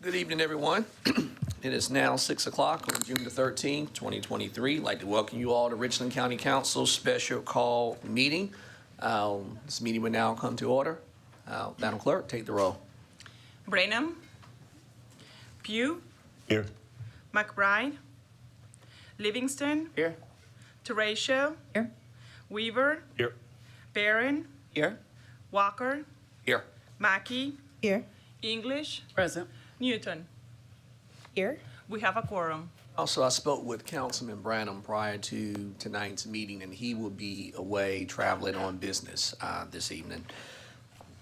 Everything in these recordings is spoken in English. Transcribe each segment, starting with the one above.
Good evening, everyone. It is now 6 o'clock on June the 13th, 2023. I'd like to welcome you all to Richland County Council's special call meeting. This meeting will now come to order. Madam Clerk, take the roll. Branham, Pugh, Here. McBride, Livingston, Here. Teratio, Here. Weaver, Here. Barron, Here. Walker, Here. Mackey, Here. English, Present. Newton. Here. We have a quorum. Also, I spoke with Councilman Branham prior to tonight's meeting, and he will be away traveling on business this evening.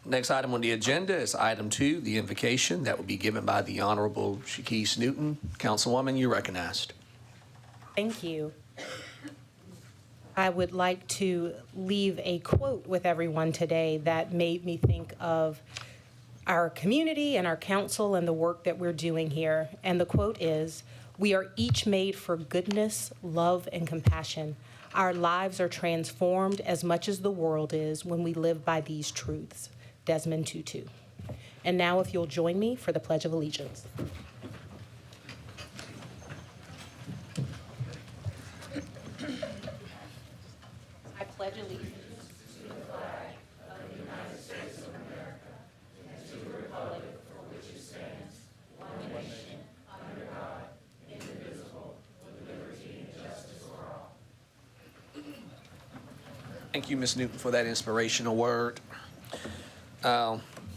Next item on the agenda is item 2, the invocation that will be given by the Honorable Shakese Newton. Councilwoman, you're recognized. Thank you. I would like to leave a quote with everyone today that made me think of our community and our council and the work that we're doing here. And the quote is, "We are each made for goodness, love, and compassion. Our lives are transformed as much as the world is when we live by these truths." Desmond Tutu. And now if you'll join me for the Pledge of Allegiance. I pledge allegiance. Thank you, Ms. Newton, for that inspirational word.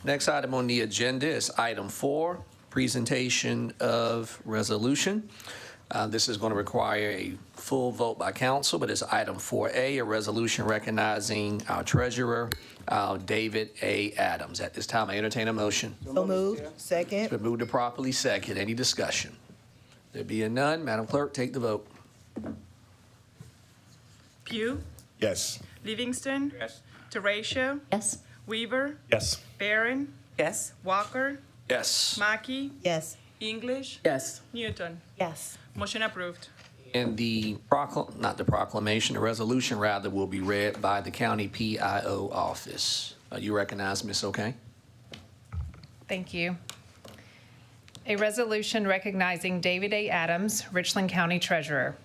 Next item on the agenda is item 4, presentation of resolution. This is going to require a full vote by council, but it's item 4A, a resolution recognizing our treasurer, David A. Adams. At this time, I entertain a motion. So moved. Second. It's been moved to properly second. Any discussion? There being none, Madam Clerk, take the vote. Pugh, Yes. Livingston, Yes. Teratio, Yes. Weaver, Yes. Barron, Yes. Walker, Yes. Mackey, Yes. English, Yes. Newton. Yes. Motion approved. And the the resolution rather, will be read by the county PIO office. You recognize, Ms. Okay? Thank you. A resolution recognizing David A. Adams, Richland County Treasurer.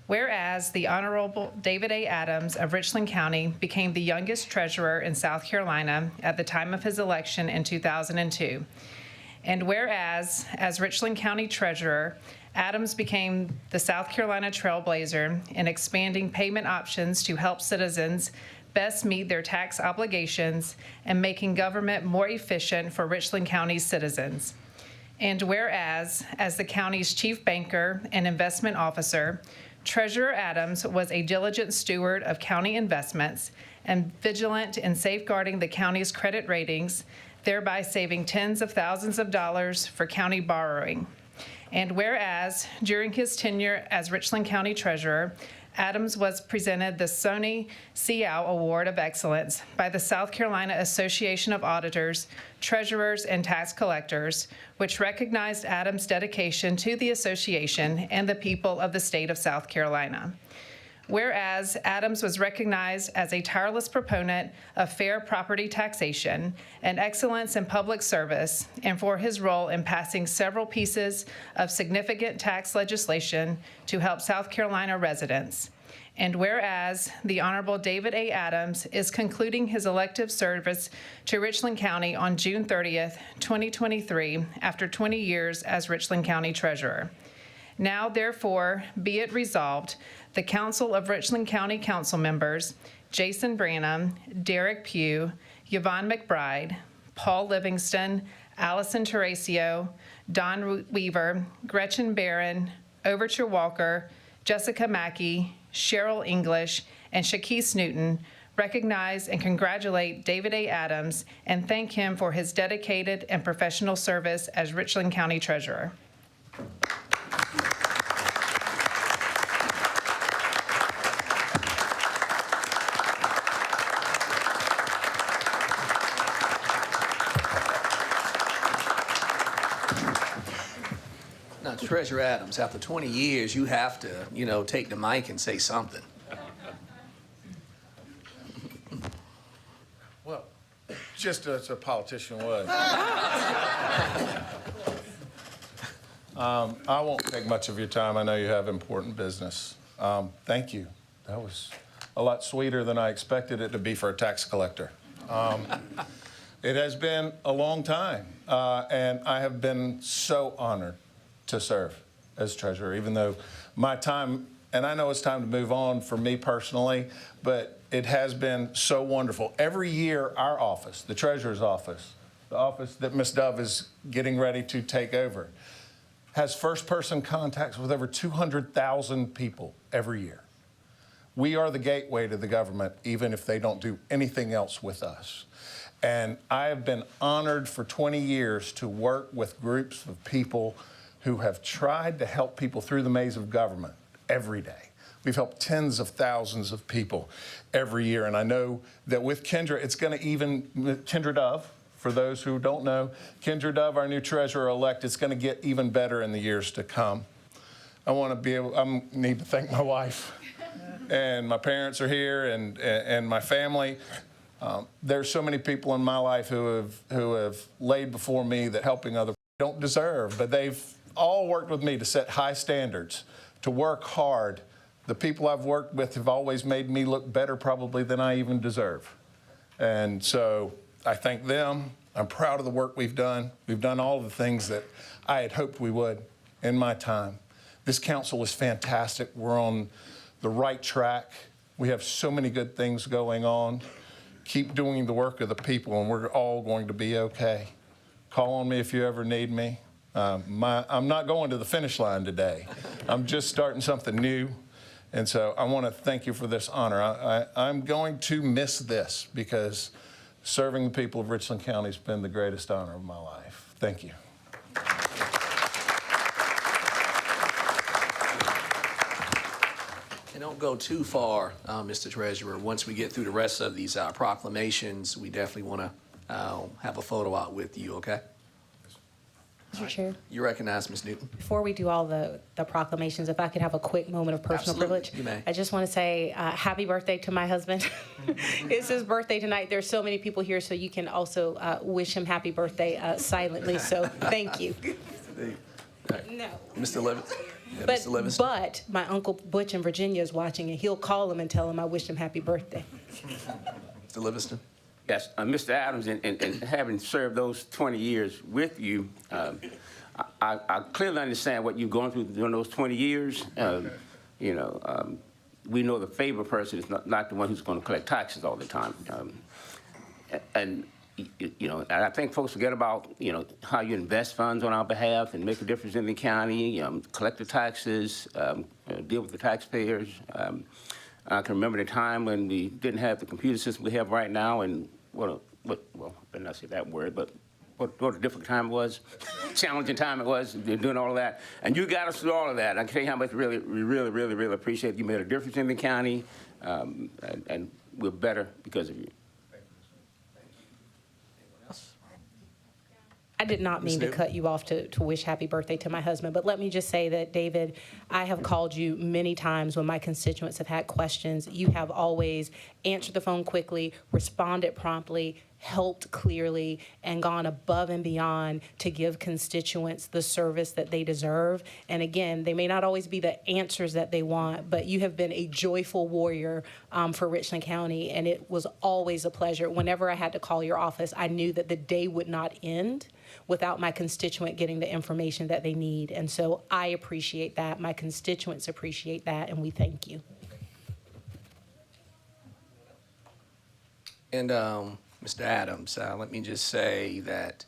Whereas the Honorable David A. Adams of Richland County became the youngest treasurer in South Carolina at the time of his election in 2002. And whereas, as Richland County Treasurer, Adams became the South Carolina trailblazer in expanding payment options to help citizens best meet their tax obligations and making government more efficient for Richland County's citizens. And whereas, as the county's chief banker and investment officer, Treasurer Adams was a diligent steward of county investments and vigilant in safeguarding the county's credit ratings, thereby saving tens of thousands of dollars for county borrowing. And whereas, during his tenure as Richland County Treasurer, Adams was presented the Sony Seow Award of Excellence by the South Carolina Association of Auditors, Treasurers, and Tax Collectors, which recognized Adams' dedication to the association and the people of the state of South Carolina. Whereas Adams was recognized as a tireless proponent of fair property taxation and excellence in public service, and for his role in passing several pieces of significant tax legislation to help South Carolina residents. And whereas the Honorable David A. Adams is concluding his elective service to Richland County on June 30th, 2023, after 20 years as Richland County Treasurer. Now, therefore, be it resolved, the Council of Richland County Council members, Jason Branham, Derek Pugh, Yvonne McBride, Paul Livingston, Allison Teratio, Don Weaver, Gretchen Barron, Overture Walker, Jessica Mackey, Cheryl English, and Shakese Newton recognize and congratulate David A. Adams and thank him for his dedicated and professional service as Richland County Treasurer. Now, Treasurer Adams, after 20 years, you have to, take the mic and say something. Well, just as a politician would. I won't take much of your time. I know you have important business. Thank you. That was a lot sweeter than I expected it to be for a tax collector. It has been a long time, and I have been so honored to serve as treasurer, even though my time, and I know it's time to move on for me personally, but it has been so wonderful. Every year, our office, the treasurer's office, the office that Ms. Dove is getting ready to take over, has first-person contacts with over 200,000 people every year. We are the gateway to the government, even if they don't do anything else with us. And I have been honored for 20 years to work with groups of people who have tried to help people through the maze of government every day. We've helped tens of thousands of people every year. And I know that with Kendra, it's going to even, Kendra Dove, for those who don't know, Kendra Dove, our new treasurer-elect, it's going to get even better in the years to come. I need to thank my wife. And my parents are here, and my family. There's so many people in my life who have laid before me that helping other people don't deserve, but they've all worked with me to set high standards, to work hard. The people I've worked with have always made me look better probably than I even deserve. And so I thank them. I'm proud of the work we've done. We've done all the things that I had hoped we would in my time. This council is fantastic. We're on the right track. We have so many good things going on. Keep doing the work of the people, and we're all going to be okay. Call on me if you ever need me. I'm not going to the finish line today. I'm just starting something new. And so I want to thank you for this honor. I'm going to miss this because serving the people of Richland County has been the greatest honor of my life. Thank you. And don't go too far, Mr. Treasurer. Once we get through the rest of these proclamations, we definitely want to have a photo out with you, okay? Mr. Chair, You recognize Ms. Newton. before we do all the proclamations, if I could have a quick moment of personal Absolutely, privilege. you may. I just want to say happy birthday to my husband. It's his birthday tonight. There's so many people here, so you can also wish him happy birthday silently. So thank you. No. Mr. Livingston? Yeah, But, Mr. Livingston? but my Uncle Butch in Virginia is watching, and he'll call him and tell him I wished him happy birthday. Mr. Livingston? Yes, Mr. Adams, and having served those 20 years with you, I clearly understand what you've gone through during those 20 years. We know the favorite person is not the one who's going to collect taxes all the time. And I think folks forget about, how you invest funds on our behalf and make a difference in the county, collect the taxes, deal with the taxpayers. I can remember the time when we didn't have the computer system we have right now, and well, I better not say that word, but what a difficult time it was, challenging time it was, doing all of that. And you got us through all of that. I can tell you how much we really appreciate it. You made a difference in the county, and we're better because of you. I did not mean to cut you off to wish happy birthday to my husband, but let me just say that, David, I have called you many times when my constituents have had questions. You have always answered the phone quickly, responded promptly, helped clearly, and gone above and beyond to give constituents the service that they deserve. And again, they may not always be the answers that they want, but you have been a joyful warrior for Richland County, and it was always a pleasure. Whenever I had to call your office, I knew that the day would not end without my constituent getting the information that they need. And so I appreciate that. My constituents appreciate that, and we thank you. And Mr. Adams, let me just say that,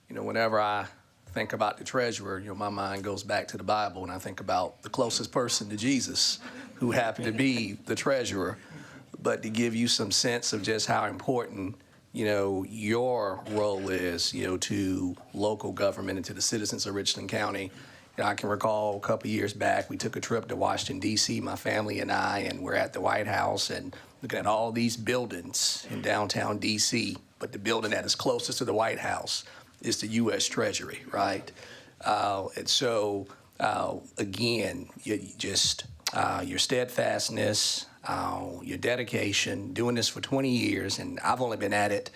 whenever I think about the treasurer, my mind goes back to the Bible, and I think about the closest person to Jesus, who happened to be the treasurer. But to give you some sense of just how important, your role is, to local government and to the citizens of Richland County. I can recall a couple years back, we took a trip to Washington, D.C., my family and I, and we're at the White House and looking at all these buildings in downtown D.C., but the building that is closest to the White House is the U.S. Treasury, right? And so, again, your steadfastness, your dedication, doing this for 20 years, and I've only been at it,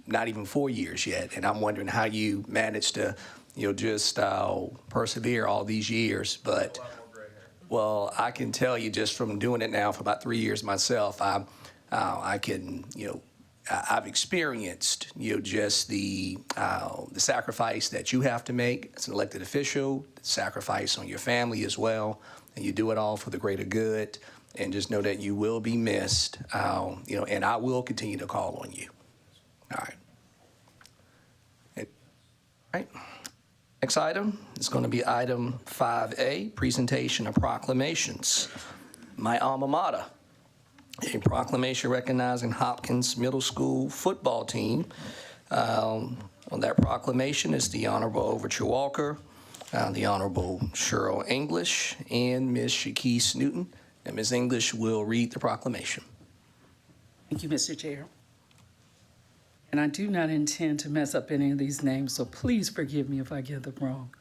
not even 4 years yet, and I'm wondering how you managed to, just persevere all these years. But, well, I can tell you just from doing it now for about 3 years myself, I can, I've experienced, just the sacrifice that you have to make as an elected official, the sacrifice on your family as well, and you do it all for the greater good. And just know that you will be missed, and I will continue to call on you. All right. All right. Next item is going to be item 5A, presentation of proclamations. My alma mater, a proclamation recognizing Hopkins Middle School football team. On that proclamation is the Honorable Overture Walker, the Honorable Cheryl English, and Ms. Shakise Newton. And Ms. English will read the proclamation. Thank you, Mr. Chair. And I do not intend to mess up any of these names, so please forgive me if I get them wrong.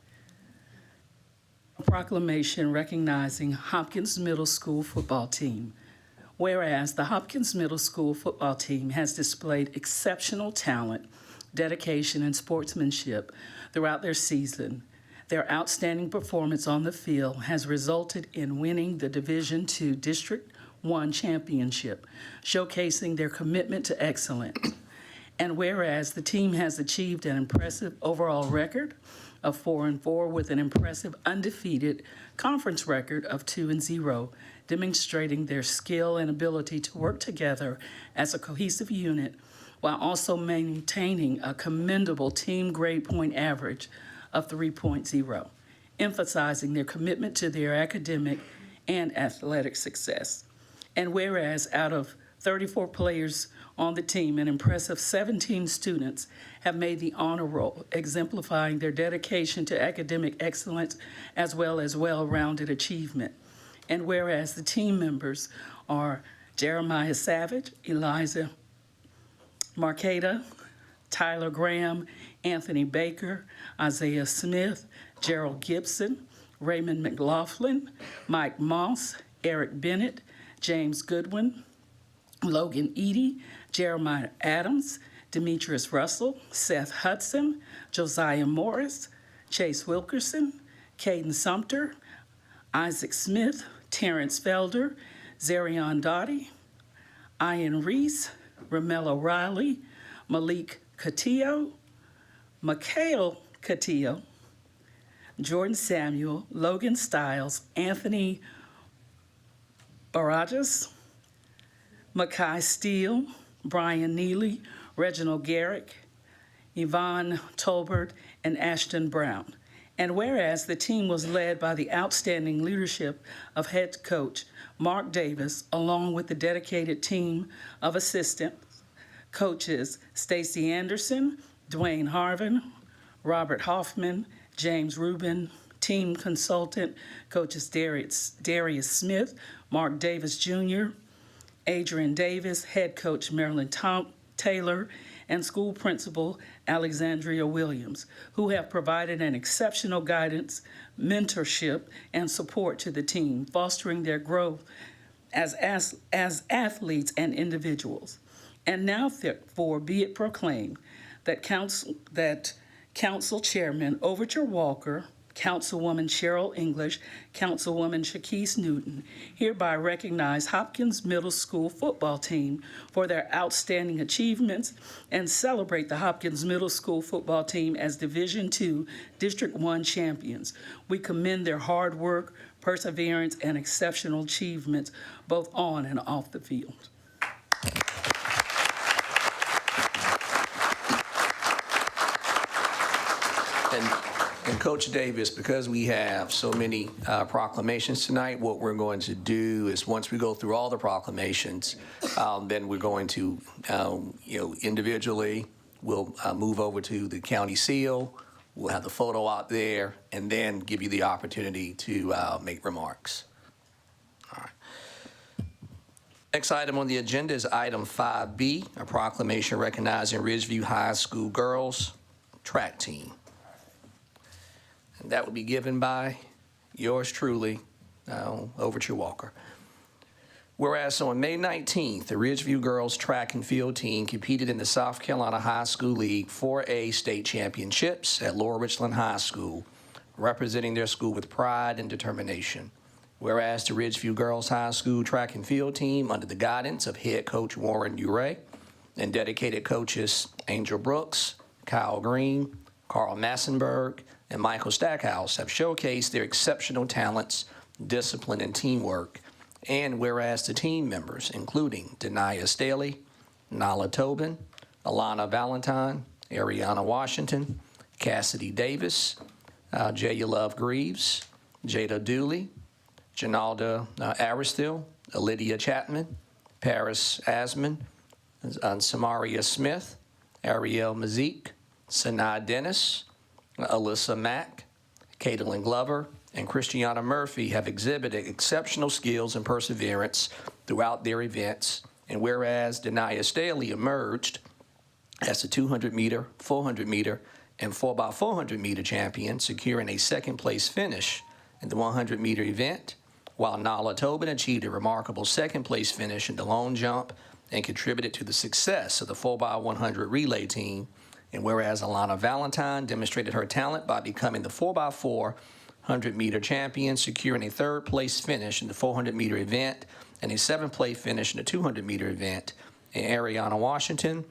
A proclamation recognizing Hopkins Middle School football team. Whereas the Hopkins Middle School football team has displayed exceptional talent, dedication, and sportsmanship throughout their season, their outstanding performance on the field has resulted in winning the Division II District I championship, showcasing their commitment to excellence. And whereas the team has achieved an impressive overall record of 4-4 with an impressive undefeated conference record of 2-0, demonstrating their skill and ability to work together as a cohesive unit while also maintaining a commendable team grade point average of 3.0, emphasizing their commitment to their academic and athletic success. And whereas out of 34 players on the team, an impressive 17 students have made the honor roll, exemplifying their dedication to academic excellence as well as well-rounded achievement. And whereas the team members are Jeremiah Savage, Eliza Marqueta, Tyler Graham, Anthony Baker, Isaiah Smith, Gerald Gibson, Raymond McLaughlin, Mike Moss, Eric Bennett, James Goodwin, Logan Eady, Jeremiah Adams, Demetrius Russell, Seth Hudson, Josiah Morris, Chase Wilkerson, Caden Sumter, Isaac Smith, Terrence Felder, Zarion Dottie, Ian Reese, Romello Riley, Malik Catillo, Mikhail Catillo, Jordan Samuel, Logan Stiles, Anthony Barajas, Makai Steele, Brian Neely, Reginald Garrick, Yvonne Tolbert, and Ashton Brown. And whereas the team was led by the outstanding leadership of head coach Mark Davis, along with the dedicated team of assistant coaches Stacy Anderson, Dwayne Harvin, Robert Hoffman, James Rubin, team consultant coaches Darius Smith, Mark Davis Jr., Adrian Davis, head coach Marilyn Taylor, and school principal Alexandria Williams, who have provided an exceptional guidance, mentorship, and support to the team, fostering their growth as athletes and individuals. And now, therefore, be it proclaimed that Council Chairman Overture Walker, Councilwoman Cheryl English, Councilwoman Shakise Newton hereby recognize Hopkins Middle School football team for their outstanding achievements and celebrate the Hopkins Middle School football team as Division II District I champions. We commend their hard work, perseverance, and exceptional achievements both on and off the field. And Coach Davis, because we have so many proclamations tonight, what we're going to do is once we go through all the proclamations, then we're going to, individually, we'll move over to the county seal. We'll have the photo out there, and then give you the opportunity to make remarks. All right. Next item on the agenda is item 5B, a proclamation recognizing Ridgeview High School girls track team. And that will be given by yours truly, Overture Walker. Whereas on May 19th, the Ridgeview girls track and field team competed in the South Carolina High School League 4A state championships at Lower Richland High School, representing their school with pride and determination. Whereas the Ridgeview Girls High School track and field team, under the guidance of head coach Warren Uray and dedicated coaches Angel Brooks, Kyle Green, Carl Massenberg, and Michael Stackhouse, have showcased their exceptional talents, discipline, and teamwork. And whereas the team members, including Denia Staley, Nala Tobin, Alana Valentine, Ariana Washington, Cassidy Davis, Jaya Love Greaves, Jada Dooley, Janalda Aristil, Lydia Chapman, Paris Asman, Samaria Smith, Ariel Mazik, Sanaa Dennis, Alyssa Mack, Caitlin Glover, and Christiana Murphy have exhibited exceptional skills and perseverance throughout their events. And whereas Denia Staley emerged as the 200-meter, 400-meter, and 4x400-meter champion, securing a second-place finish in the 100-meter event, while Nala Tobin achieved a remarkable second-place finish in the long jump and contributed to the success of the 4x100 relay team. And whereas Alana Valentine demonstrated her talent by becoming the 4x4 100-meter champion, securing a third-place finish in the 400-meter event and a seventh-place finish in the 200-meter event. And Ariana Washington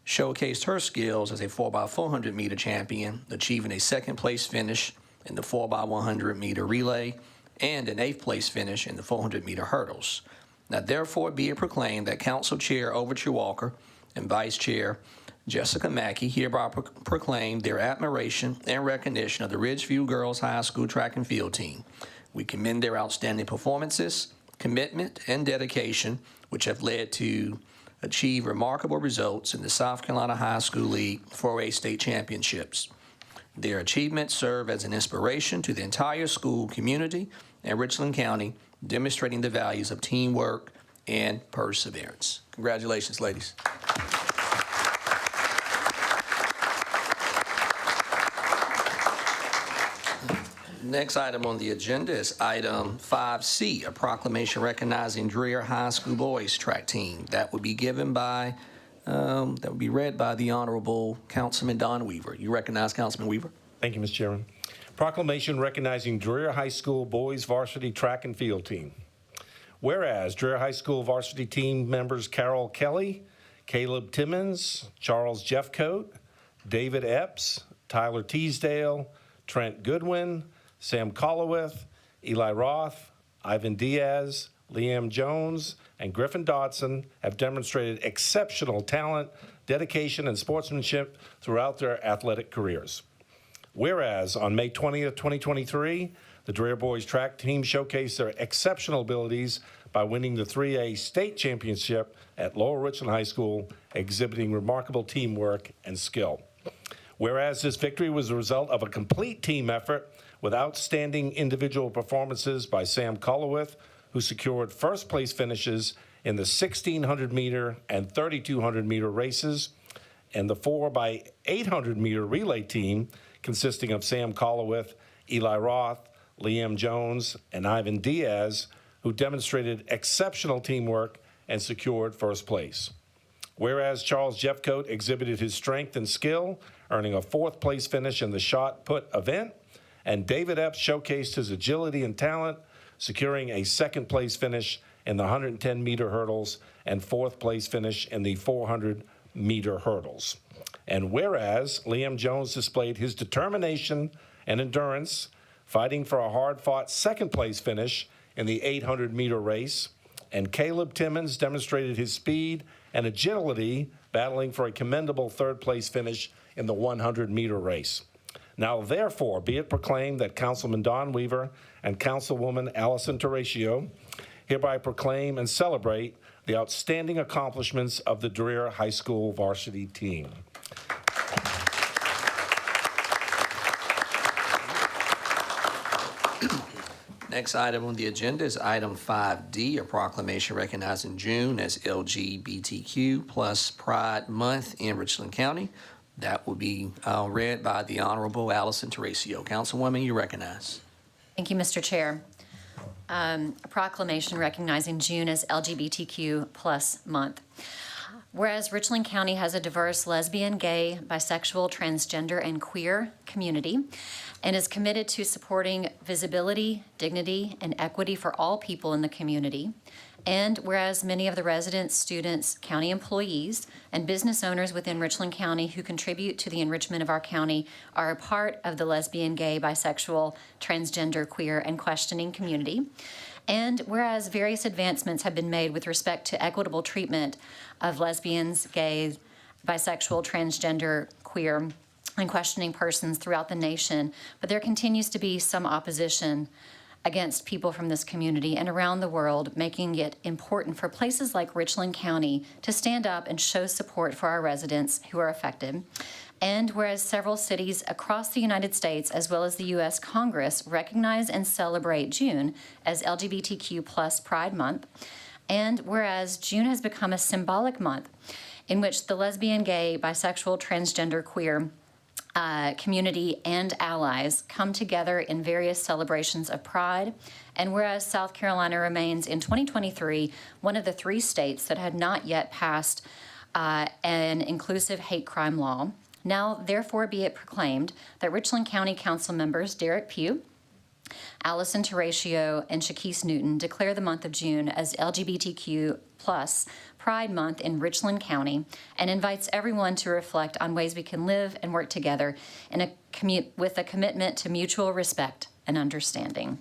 showcased her skills as a 4x400-meter champion, achieving a second-place finish in the 4x100-meter relay and an eighth-place finish in the 400-meter hurdles. Now, therefore, be it proclaimed that Council Chair Overture Walker and Vice Chair Jessica Mackey hereby proclaim their admiration and recognition of the Ridgeview Girls High School track and field team. We commend their outstanding performances, commitment, and dedication, which have led to achieve remarkable results in the South Carolina High School League 4A state championships. Their achievements serve as an inspiration to the entire school community and Richland County, demonstrating the values of teamwork and perseverance. Congratulations, ladies. Next item on the agenda is item 5C, a proclamation recognizing Dreher High School boys track team. That would be read by the Honorable Councilman Don Weaver. You recognize Councilman Weaver? Thank you, Mr. Chairman. Proclamation recognizing Dreher High School boys varsity track and field team. Whereas Dreher High School varsity team members Carol Kelly, Caleb Timmons, Charles Jeffcoat, David Epps, Tyler Teasdale, Trent Goodwin, Sam Collowith, Eli Roth, Ivan Diaz, Liam Jones, and Griffin Dodson have demonstrated exceptional talent, dedication, and sportsmanship throughout their athletic careers. Whereas on May 20th, 2023, the Dreher boys track team showcased their exceptional abilities by winning the 3A state championship at Lower Richland High School, exhibiting remarkable teamwork and skill. Whereas this victory was the result of a complete team effort with outstanding individual performances by Sam Collowith, who secured first place finishes in the 1,600 meter and 3,200 meter races, and the 4x800 meter relay team consisting of Sam Collowith, Eli Roth, Liam Jones, and Ivan Diaz, who demonstrated exceptional teamwork and secured first place. Whereas Charles Jeffcoat exhibited his strength and skill, earning a fourth place finish in the shot put event, and David Epps showcased his agility and talent, securing a second place finish in the 110 meter hurdles and fourth place finish in the 400 meter hurdles. And whereas Liam Jones displayed his determination and endurance, fighting for a hard-fought second place finish in the 800 meter race, and Caleb Timmons demonstrated his speed and agility, battling for a commendable third place finish in the 100 meter race. Now, therefore, be it proclaimed that Councilman Don Weaver and Councilwoman Allison Terratio hereby proclaim and celebrate the outstanding accomplishments of the Dreher High School varsity team. Next item on the agenda is item 5D, a proclamation recognizing June as LGBTQ plus Pride Month in Richland County. That will be read by the Honorable Allison Terratio. Councilwoman, you recognize. Thank you, Mr. Chair. a proclamation recognizing June as LGBTQ plus month. Whereas Richland County has a diverse lesbian, gay, bisexual, transgender, and queer community and is committed to supporting visibility, dignity, and equity for all people in the community. And whereas many of the residents, students, county employees, and business owners within Richland County who contribute to the enrichment of our county are a part of the lesbian, gay, bisexual, transgender, queer, and questioning community. And whereas various advancements have been made with respect to equitable treatment of lesbians, gays, bisexual, transgender, queer, and questioning persons throughout the nation, but there continues to be some opposition against people from this community and around the world, making it important for places like Richland County to stand up and show support for our residents who are affected. And whereas several cities across the United States, as well as the U.S. Congress, recognize and celebrate June as LGBTQ plus Pride Month, and whereas June has become a symbolic month in which the lesbian, gay, bisexual, transgender, queer community and allies come together in various celebrations of Pride, and whereas South Carolina remains in 2023 one of the 3 states that had not yet passed an inclusive hate crime law, now therefore be it proclaimed that Richland County Council members Derek Pugh, Allison Terratio, and Shakese Newton declare the month of June as LGBTQ plus Pride Month in Richland County and invites everyone to reflect on ways we can live and work together in with a commitment to mutual respect and understanding.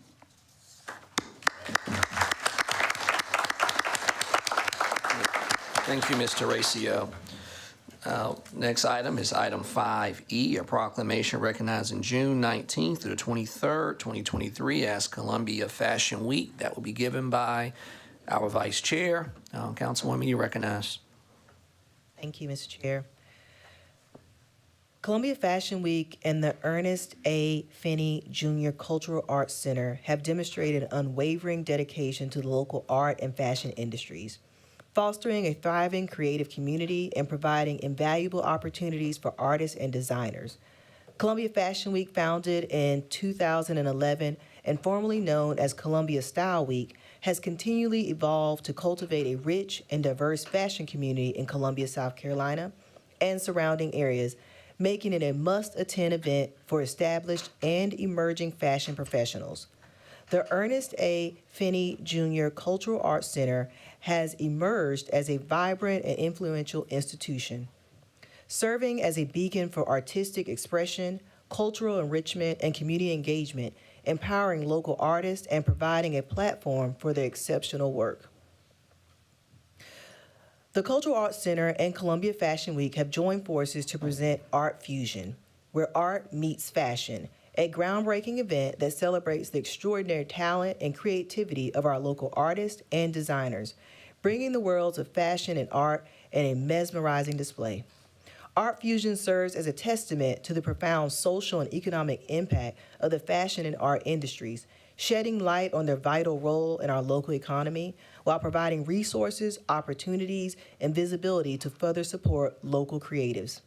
Thank you, Mr. Terratio. Next item is item 5E, a proclamation recognizing June 19th through the 23rd, 2023 as Columbia Fashion Week. That will be given by our Vice Chair. Councilwoman, you recognize. Thank you, Mr. Chair. Columbia Fashion Week and the Ernest A. Finney Jr. Cultural Arts Center have demonstrated unwavering dedication to the local art and fashion industries, fostering a thriving creative community and providing invaluable opportunities for artists and designers. Columbia Fashion Week, founded in 2011 and formerly known as Columbia Style Week, has continually evolved to cultivate a rich and diverse fashion community in Columbia, South Carolina, and surrounding areas, making it a must-attend event for established and emerging fashion professionals. The Ernest A. Finney Jr. Cultural Arts Center has emerged as a vibrant and influential institution, serving as a beacon for artistic expression, cultural enrichment, and community engagement, empowering local artists and providing a platform for their exceptional work. The Cultural Arts Center and Columbia Fashion Week have joined forces to present Art Fusion, where art meets fashion, a groundbreaking event that celebrates the extraordinary talent and creativity of our local artists and designers, bringing the worlds of fashion and art in a mesmerizing display. Art Fusion serves as a testament to the profound social and economic impact of the fashion and art industries, shedding light on their vital role in our local economy while providing resources, opportunities, and visibility to further support local creatives.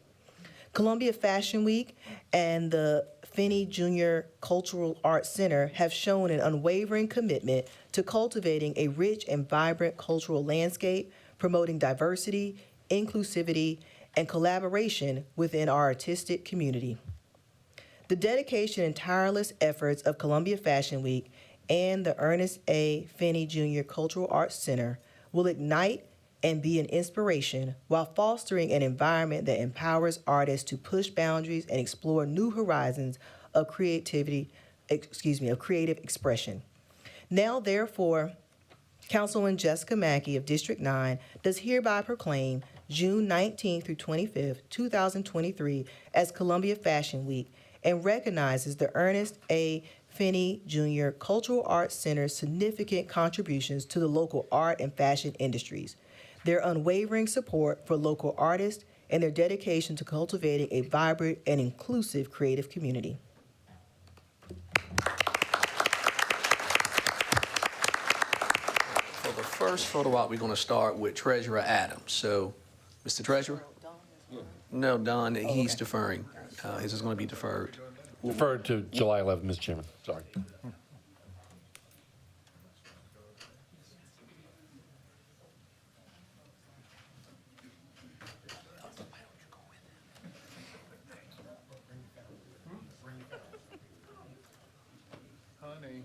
Columbia Fashion Week and the Finney Jr. Cultural Arts Center have shown an unwavering commitment to cultivating a rich and vibrant cultural landscape, promoting diversity, inclusivity, and collaboration within our artistic community. The dedication and tireless efforts of Columbia Fashion Week and the Ernest A. Finney Jr. Cultural Arts Center will ignite and be an inspiration while fostering an environment that empowers artists to push boundaries and explore new horizons of creative expression. Now, therefore, Councilwoman Jessica Mackey of District 9 does hereby proclaim June 19th through 25th, 2023 as Columbia Fashion Week and recognizes the Ernest A. Finney Jr. Cultural Arts Center's significant contributions to the local art and fashion industries, their unwavering support for local artists, and their dedication to cultivating a vibrant and inclusive creative community. For the first photo op, we're going to start with Treasurer Adams. So, Mr. Treasurer? No, Don, he's deferring. His is going to be deferred. Deferred to July 11th, Mr. Chairman. Sorry. funny.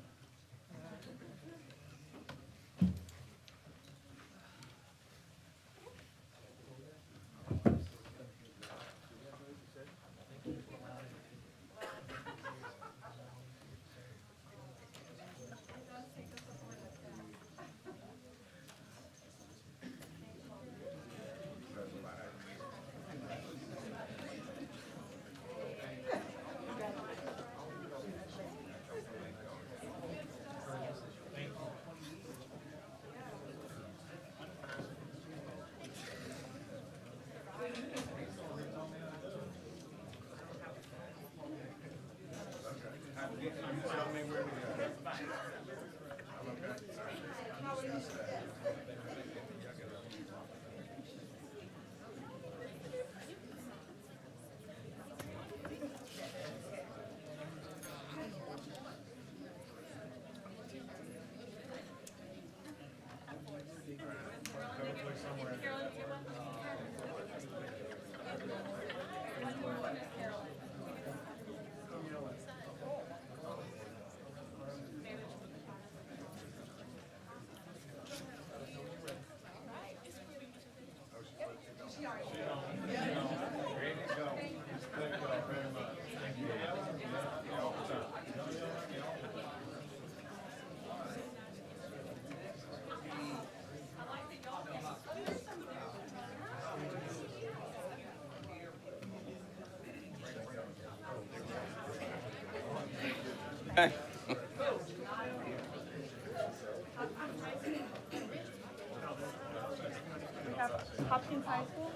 Hopkins High School?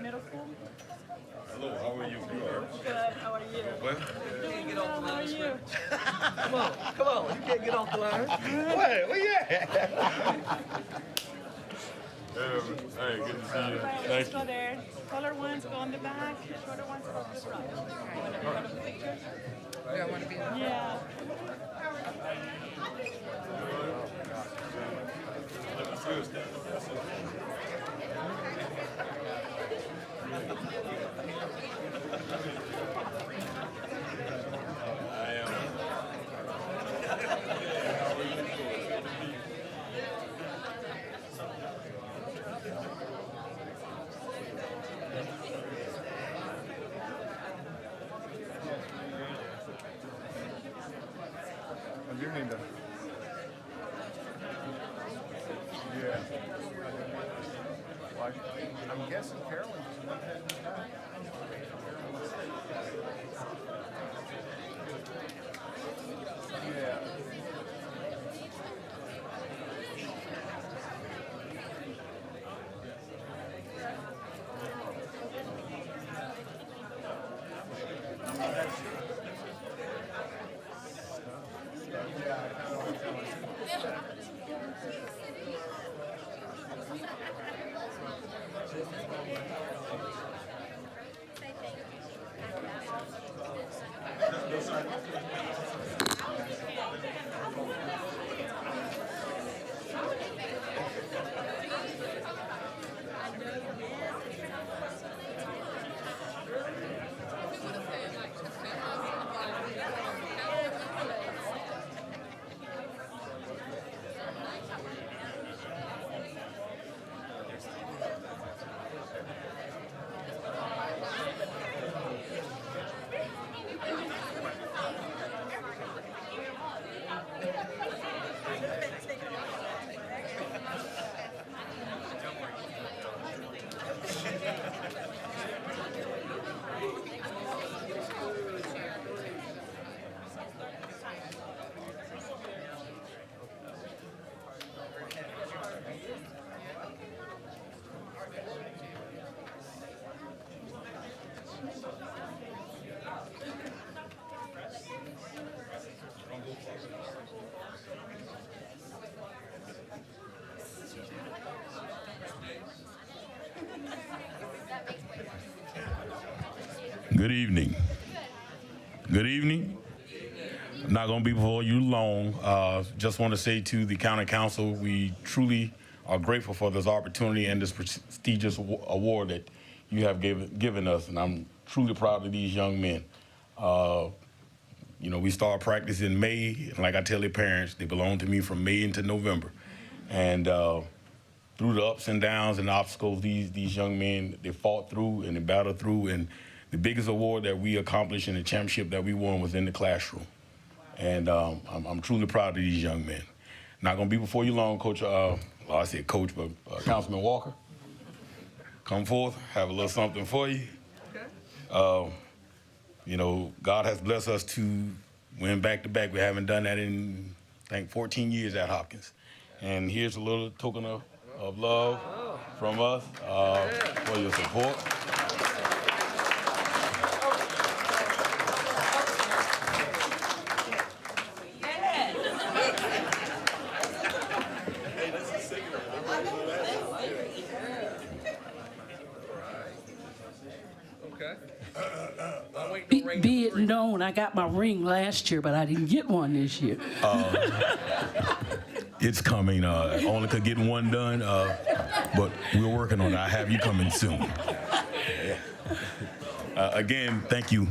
Middle school? Hello, how are you? Good, how are you? Well, Doing well, how are you? Come on, you can't get off the line. where you at? Hey, good to see you. Thank Go there. Taller ones go on the back, the shorter ones go to the front. Want to picture? Yeah. I do need to. Yeah. Like, I'm guessing Carolyn just went ahead and got it. Yeah. Good evening. Good evening. I'm not going to be before you long. Just want to say to the county council, we truly are grateful for this opportunity and this prestigious award that you have given us, and I'm truly proud of these young men. You know, we start practice in May, and like I tell their parents, they belong to me from May into November. And through the ups and downs and obstacles, these young men, they fought through and they battled through. And the biggest award that we accomplished in the championship that we won was in the classroom. And I'm truly proud of these young men. Not gonna be before you long, Coach, well, I said Coach, but Councilman Walker. Come forth, have a little something for you. You know, God has blessed us to win back-to-back. We haven't done that in, I think, 14 years at Hopkins. And here's a little token of love from us for your support. Be it known, I got my ring last year, but I didn't get one this year. It's coming. Only could get one done, but we're working on it. I have you coming soon. Again, thank you.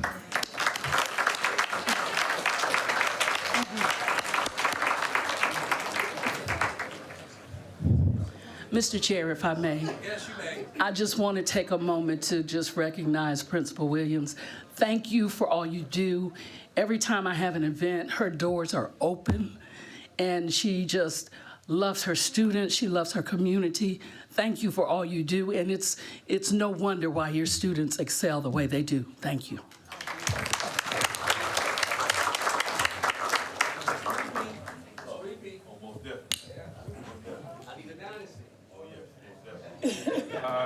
Mr. Chair, if I may. Yes, you may. I just want to take a moment to just recognize Principal Williams. Thank you for all you do. Every time I have an event, her doors are open, and she just loves her students. She loves her community. Thank you for all you do, and it's no wonder why your students excel the way they do. Thank you.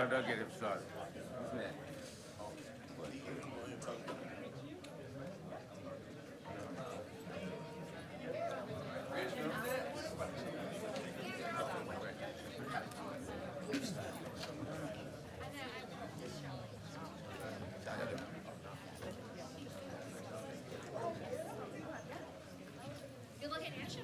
Don't get him started. Good looking action.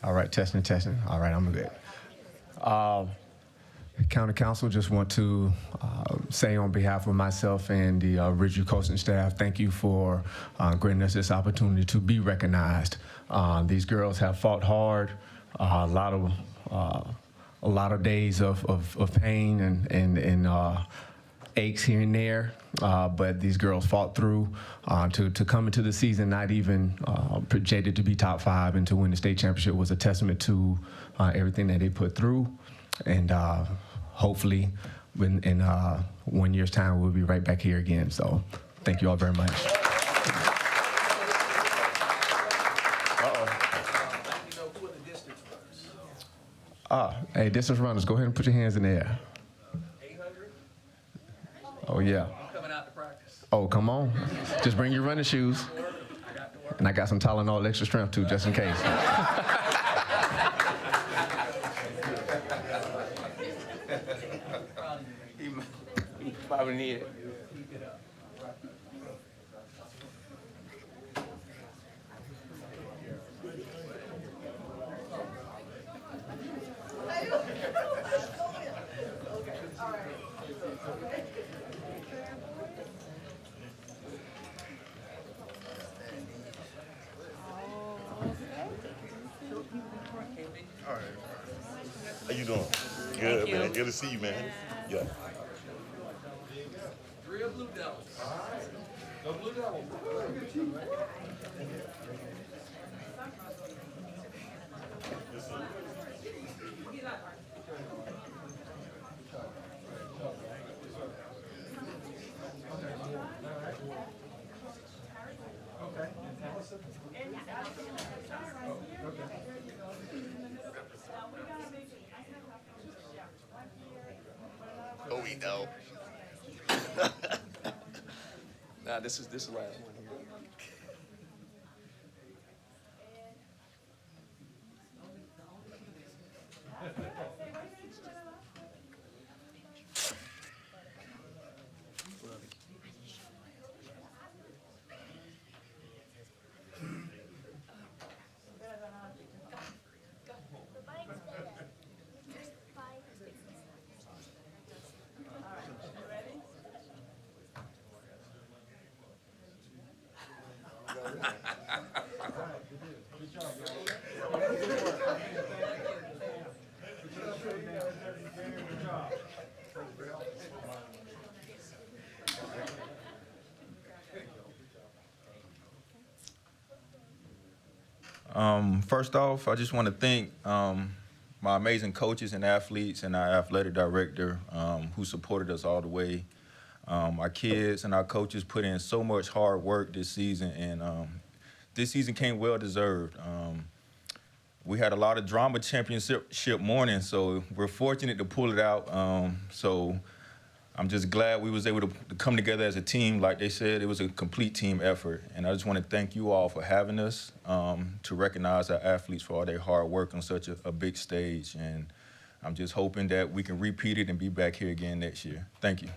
All right, testing. All right, I'm good. County Council, just want to say on behalf of myself and the Ridgeview coaching staff, thank you for granting us this opportunity to be recognized. These girls have fought hard, a lot of days of pain and aches here and there, but these girls fought through to come into the season not even projected to be top 5 and to win the state championship was a testament to everything that they put through. And hopefully in 1 year's time, we'll be right back here again. So thank you all very much. Hey, distance runners, go ahead and put your hands in the air. 800? Oh, yeah. I'm coming out to practice. Oh, come on. Just bring your running shoes. And I got some Tylenol extra strength, too, just in case. You probably need it. How you doing? Good, man. Good to see you, man. Yeah. 3 of Blue Devils. Go Blue Devils. Oh, we know. Nah, this is the last one here. First off, I just want to thank my amazing coaches and athletes and our athletic director who supported us all the way. Our kids and our coaches put in so much hard work this season, and this season came well deserved. We had a lot of drama championship morning, so we're fortunate to pull it out. So I'm just glad we was able to come together as a team. Like they said, it was a complete team effort. And I just want to thank you all for having us, to recognize our athletes for all their hard work on such a big stage. And I'm just hoping that we can repeat it and be back here again next year. Thank you.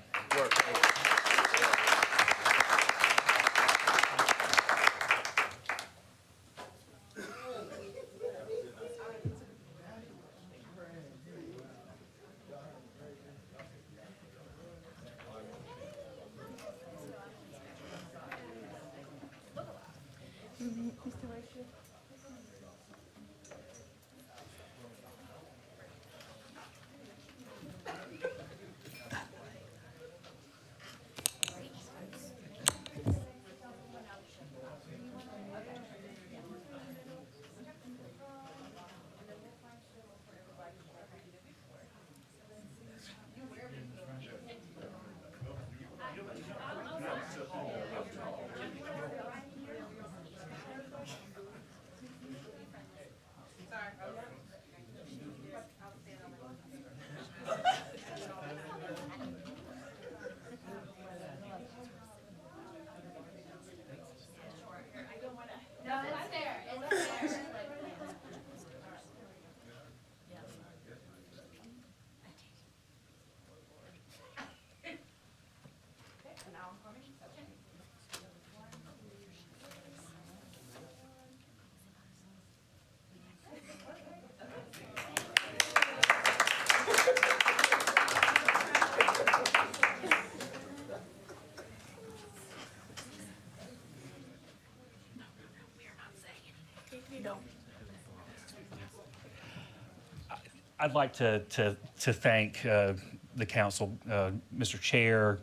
I'd like to thank the council, Mr. Chair,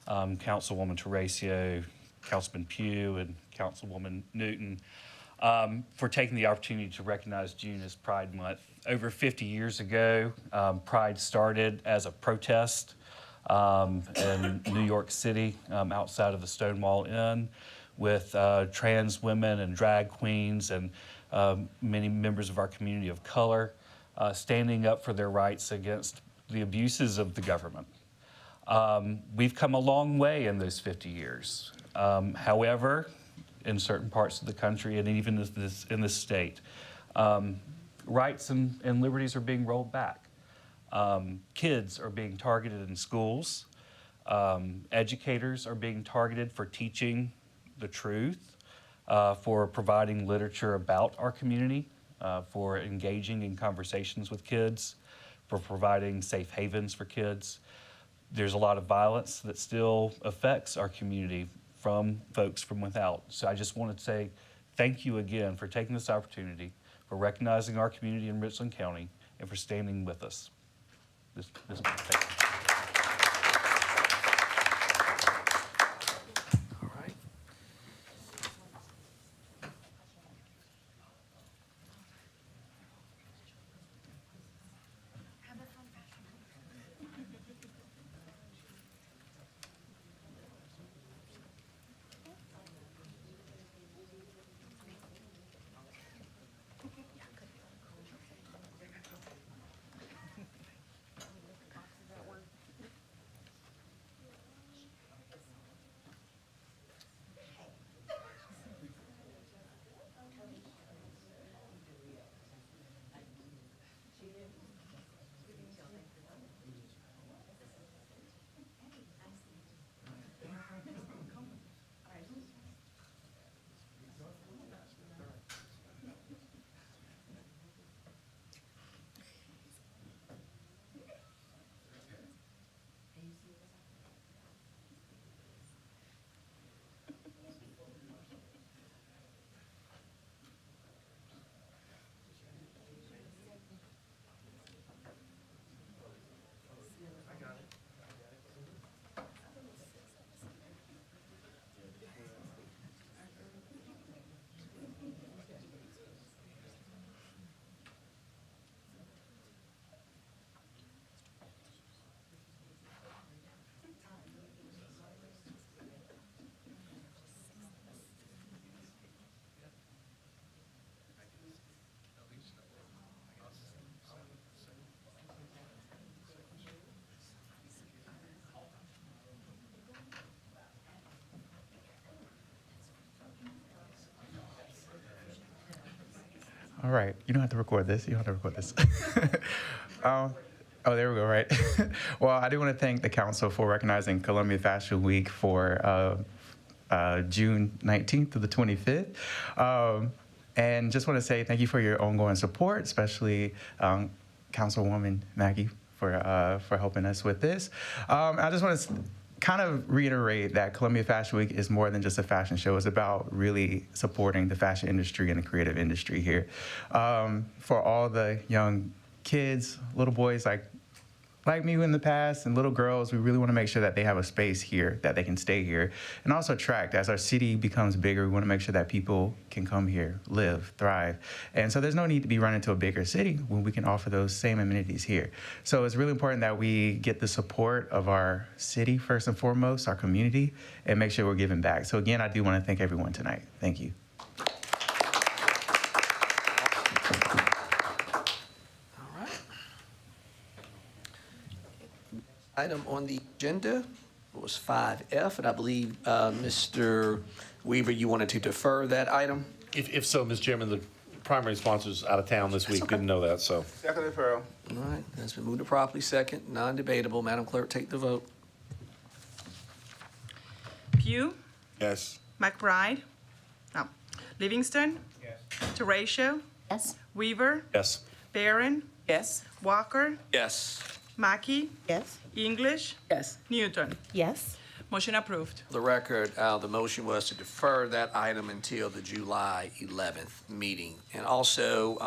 Councilwoman Teresa, Councilman Pugh, and Councilwoman Newton, for taking the opportunity to recognize June as Pride Month. Over 50 years ago, Pride started as a protest in New York City, outside of the Stonewall Inn, with trans women and drag queens and many members of our community of color standing up for their rights against the abuses of the government. We've come a long way in those 50 years. However, in certain parts of the country and even in this state, rights and liberties are being rolled back. Kids are being targeted in schools. Educators are being targeted for teaching the truth, for providing literature about our community, for engaging in conversations with kids, for providing safe havens for kids. There's a lot of violence that still affects our community from folks from without. So I just want to say thank you again for taking this opportunity, for recognizing our community in Richland County, and for standing with us. Thank you. All right. All right, you don't have to record this. You don't have to record this. Oh, there we go, right? Well, I do want to thank the council for recognizing Columbia Fashion Week for June 19th to the 25th. And just want to say thank you for your ongoing support, especially Councilwoman Maggie for helping us with this. I just want to kind of reiterate that Columbia Fashion Week is more than just a fashion show. It's about really supporting the fashion industry and the creative industry here. For all the young kids, little boys like me in the past, and little girls, we really want to make sure that they have a space here, that they can stay here, and also attract. As our city becomes bigger, we want to make sure that people can come here, live, thrive. And so there's no need to be running to a bigger city when we can offer those same amenities here. So it's really important that we get the support of our city, first and foremost, our community, and make sure we're giving back. So again, I do want to thank everyone tonight. Thank you. Item on the agenda was 5F, and I believe, Mr. Weaver, you wanted to defer that item? If so, Mr. Chairman, the primary sponsor's out of town this week. okay. Didn't know that, so. Second deferral. All right, that's been moved to properly second, non-debatable. Madam Clerk, take the vote. Pugh, Yes. McBride, no, Livingston. Yes. Teratio, Yes. Weaver, Yes. Barron, Yes. Walker, Yes. Mackey, Yes. English, Yes. Newton. Yes. Motion approved. For the record, the motion was to defer that item until the July 11th meeting. And also,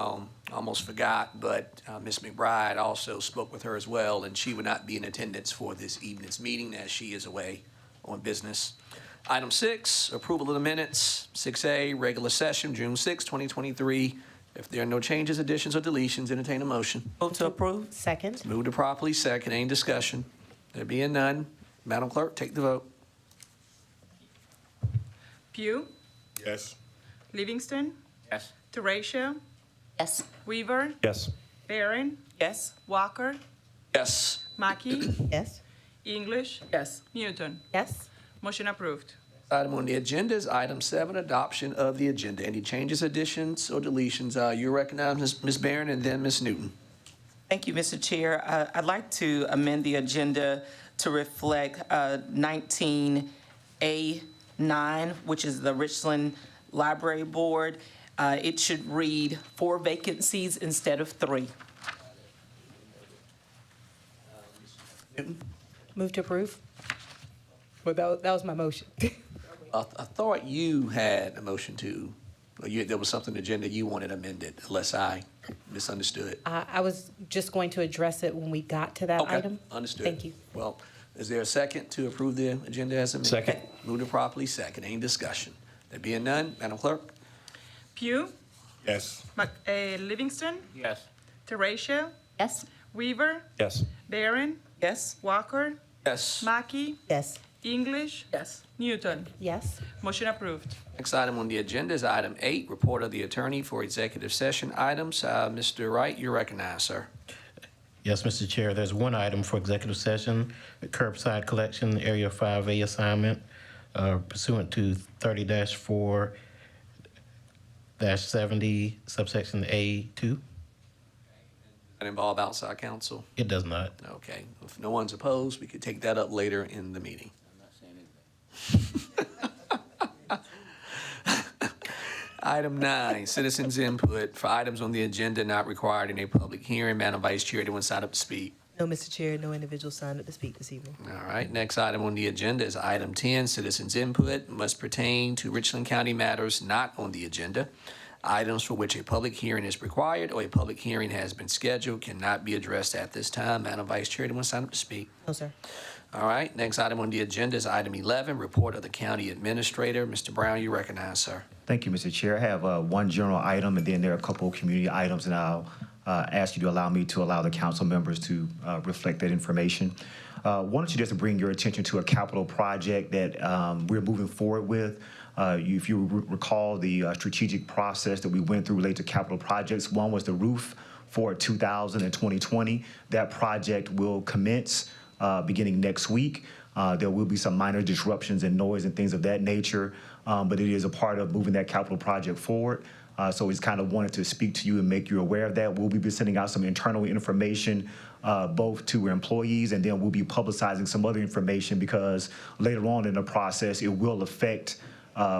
almost forgot, but Ms. McBride also spoke with her as well, and she would not be in attendance for this evening's meeting as she is away on business. Item 6, approval of the minutes. 6A, regular session, June 6, 2023. If there are no changes, additions, or deletions, entertain a motion. Move to approve. Second. Move to properly second. Any discussion? There being none, Madam Clerk, take the vote. Pugh, Yes. Livingston, Yes. Teratio, Yes. Weaver, Yes. Barron, Yes. Walker, Yes. Mackey, Yes. English, Yes. Newton. Yes. Motion approved. Item on the agenda is item 7, adoption of the agenda. Any changes, additions, or deletions? You recognize Ms. Barron and then Ms. Newton. Thank you, Mr. Chair. I'd like to amend the agenda to reflect 19A9, which is the Richland Library Board. It should read 4 vacancies instead of 3. Move to approve. Well, that was my motion. I thought you had a motion to, or there was something on the agenda you wanted amended, unless I misunderstood. I was just going to address it when we got to that Okay, item. understood. Thank you. Well, is there a second to approve the agenda as amended? Second. Moved to properly second. Any discussion? There being none, Madam Clerk? Pugh, Yes. Livingston, Yes. Teratio, Yes. Weaver, Yes. Barron, Yes? Walker, Yes. Mackey, Yes. English, Yes. Newton. Yes. Motion approved. Next item on the agenda is item 8, report of the attorney for executive session items. Mr. Wright, you're recognized, sir. Yes, Mr. Chair, there's one item for executive session, curbside collection, Area 5A assignment pursuant to 30-4-70, subsection A2. That involve outside counsel? It does not. Okay. If no one's opposed, we could take that up later in the meeting. Item 9, citizens input for items on the agenda not required in a public hearing. Madam Vice Chair, anyone sign up to speak? No, Mr. Chair, no individual signed up to speak this evening. All right, next item on the agenda is item 10, citizens input must pertain to Richland County matters not on the agenda. Items for which a public hearing is required or a public hearing has been scheduled cannot be addressed at this time. Madam Vice Chair, anyone sign up to speak? No, sir. All right, next item on the agenda is item 11, report of the county administrator. Mr. Brown, you recognize, sir. Thank you, Mr. Chair. I have one general item, and then there are a couple of community items, and I'll ask you to allow me to allow the council members to reflect that information. Why don't you just bring your attention to a capital project that we're moving forward with. If you recall the strategic process that we went through related to capital projects, one was the roof for 2000 and 2020. That project will commence beginning next week. There will be some minor disruptions and noise and things of that nature, but it is a part of moving that capital project forward. So we just kind of wanted to speak to you and make you aware of that. We'll be sending out some internal information both to employees, and then we'll be publicizing some other information because later on in the process, it will affect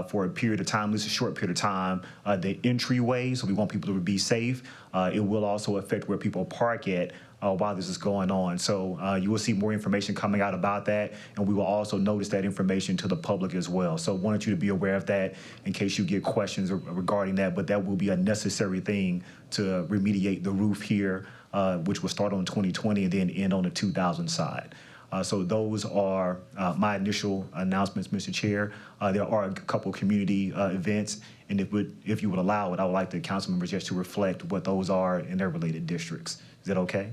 for a period of time, at least a short period of time, the entryway, so we want people to be safe. It will also affect where people park at while this is going on. So you will see more information coming out about that, and we will also notice that information to the public as well. So wanted you to be aware of that in case you get questions regarding that, but that will be a necessary thing to remediate the roof here, which will start on 2020 and then end on the 2000 side. So those are my initial announcements, Mr. Chair. There are a couple community events, and if you would allow it, I would like the council members just to reflect what those are in their related districts. Is that okay?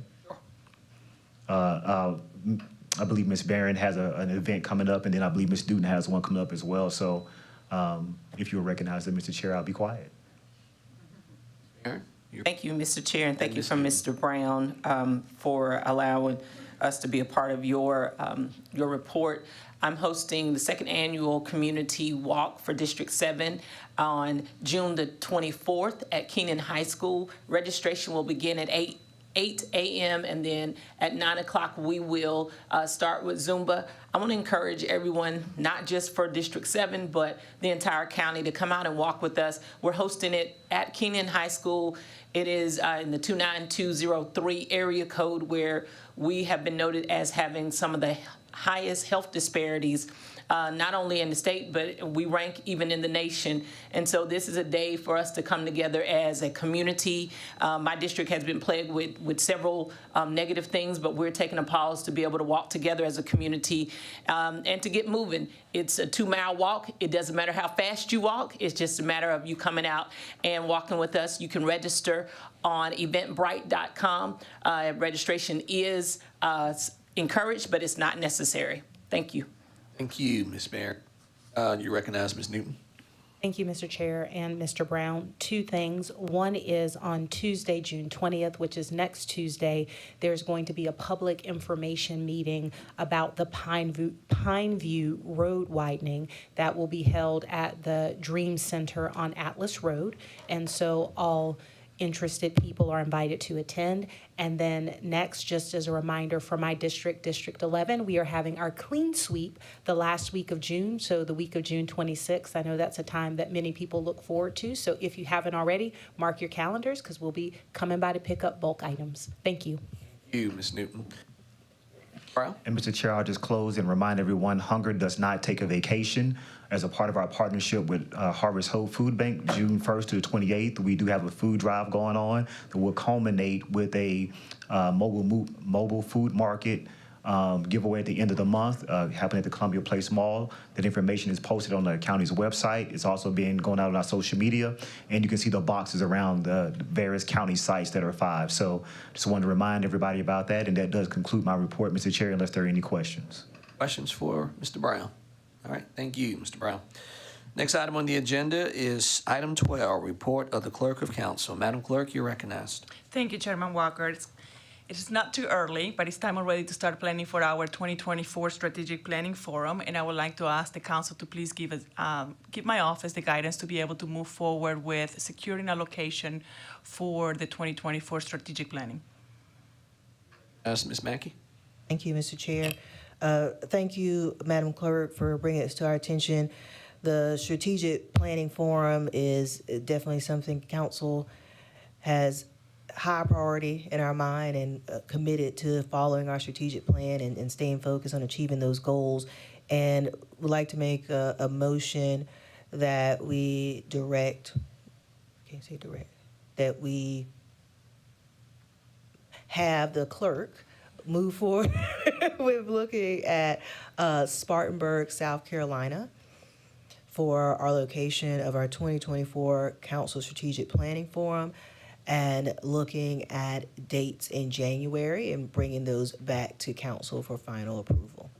I believe Ms. Barron has an event coming up, and then I believe Ms. Newton has one coming up as well. So if you'll recognize that, Mr. Chair, I'll be quiet. Thank you, Mr. Chair, and thank you from Mr. Brown for allowing us to be a part of your report. I'm hosting the second annual community walk for District 7 on June the 24th at Keenan High School. Registration will begin at 8 a.m. and then at 9 o'clock we will start with Zumba. I want to encourage everyone, not just for District 7, but the entire county to come out and walk with us. We're hosting it at Keenan High School. It is in the 29203 area code where we have been noted as having some of the highest health disparities, not only in the state, but we rank even in the nation. And so this is a day for us to come together as a community. My district has been plagued with several negative things, but we're taking a pause to be able to walk together as a community and to get moving. It's a 2-mile walk. It doesn't matter how fast you walk. It's just a matter of you coming out and walking with us. You can register on eventbrite.com. Registration is encouraged, but it's not necessary. Thank you. Thank you, Ms. Barrett. You recognize Ms. Newton. Thank you, Mr. Chair and Mr. Brown. Two things. One is on Tuesday, June 20th, which is next Tuesday, there's going to be a public information meeting about the Pineview Road widening that will be held at the Dream Center on Atlas Road. And so all interested people are invited to attend. And then next, just as a reminder for my district, District 11, we are having our clean sweep the last week of June, so the week of June 26th. I know that's a time that many people look forward to. So if you haven't already, mark your calendars because we'll be coming by to pick up bulk items. Thank you. Thank you, Ms. Newton. Brown? And Mr. Chair, I'll just close and remind everyone, hunger does not take a vacation. As a part of our partnership with Harvest Hope Food Bank, June 1st to the 28th, we do have a food drive going on that will culminate with a mobile food market giveaway at the end of the month, happening at the Columbia Place Mall. That information is posted on the county's website. It's also been going out on our social media, and you can see the boxes around the various county sites that are 5. So just wanted to remind everybody about that, and that does conclude my report, Mr. Chair, unless there are any questions. Questions for Mr. Brown? All right, thank you, Mr. Brown. Next item on the agenda is item 12, report of the Clerk of Council. Madam Clerk, you're recognized. Thank you, Chairman Walker. It is not too early, but it's time already to start planning for our 2024 Strategic Planning Forum, and I would like to ask the council to please give my office the guidance to be able to move forward with securing a location for the 2024 Strategic Planning. Ms. Mackey? Thank you, Mr. Chair. Thank you, Madam Clerk, for bringing it to our attention. The Strategic Planning Forum is definitely something council has high priority in our mind and committed to following our strategic plan and staying focused on achieving those goals. And would like to make a motion that we that we have the clerk move forward with looking at Spartanburg, South Carolina for our location of our 2024 Council Strategic Planning Forum, and looking at dates in January and bringing those back to council for final approval.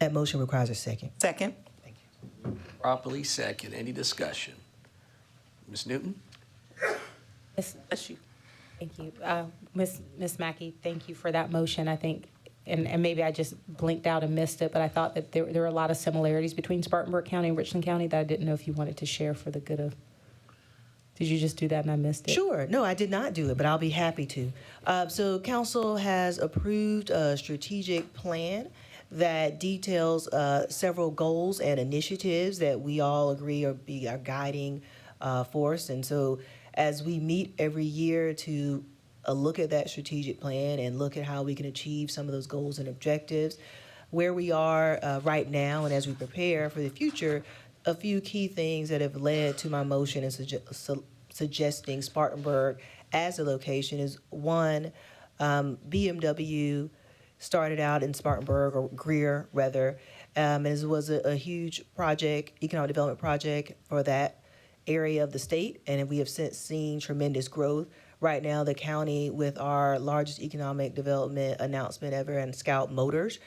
That motion requires a second. Second. Thank you. Properly second. Any discussion? Ms. Newton? Bless you. Thank you. Ms. Mackey, thank you for that motion. I think, and maybe I just blinked out and missed it, but I thought that there were a lot of similarities between Spartanburg County and Richland County that I didn't know if you wanted to share for the good of. Did you just do that and I missed it? Sure. No, I did not do it, but I'll be happy to. So council has approved a strategic plan that details several goals and initiatives that we all agree are our guiding force. And so as we meet every year to look at that strategic plan and look at how we can achieve some of those goals and objectives, where we are right now and as we prepare for the future, a few key things that have led to my motion and suggesting Spartanburg as a location is one, BMW started out in Spartanburg, or Greer rather, and it was a huge project, economic development project for that area of the state, and we have since seen tremendous growth. Right now, the county, with our largest economic development announcement ever, and Scout Motors,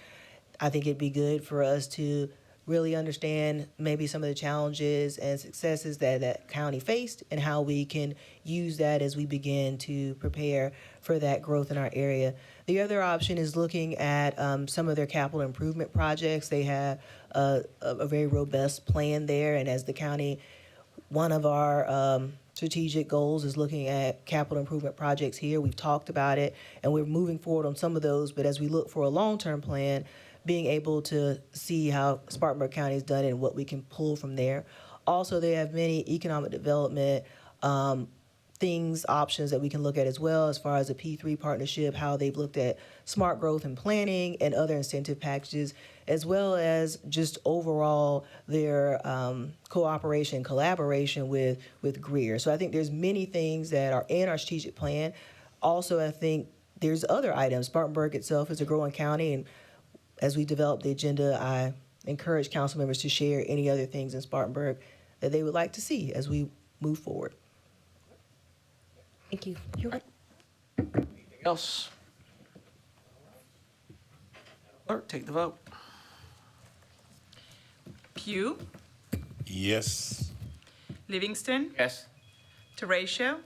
I think it'd be good for us to really understand maybe some of the challenges and successes that that county faced and how we can use that as we begin to prepare for that growth in our area. The other option is looking at some of their capital improvement projects. They have a very robust plan there, and as the county, one of our strategic goals is looking at capital improvement projects here. We've talked about it, and we're moving forward on some of those, but as we look for a long-term plan, being able to see how Spartanburg County has done it and what we can pull from there. Also, they have many economic development options that we can look at as well, as far as a P3 partnership, how they've looked at smart growth and planning and other incentive packages, as well as just overall their cooperation, collaboration with Greer. So I think there's many things that are in our strategic plan. Also, I think there's other items. Spartanburg itself is a growing county, and as we develop the agenda, I encourage council members to share any other things in Spartanburg that they would like to see as we move forward. Thank you. Anything else? Clerk, take the vote. Pugh, Yes. Livingston, Yes. Teratio,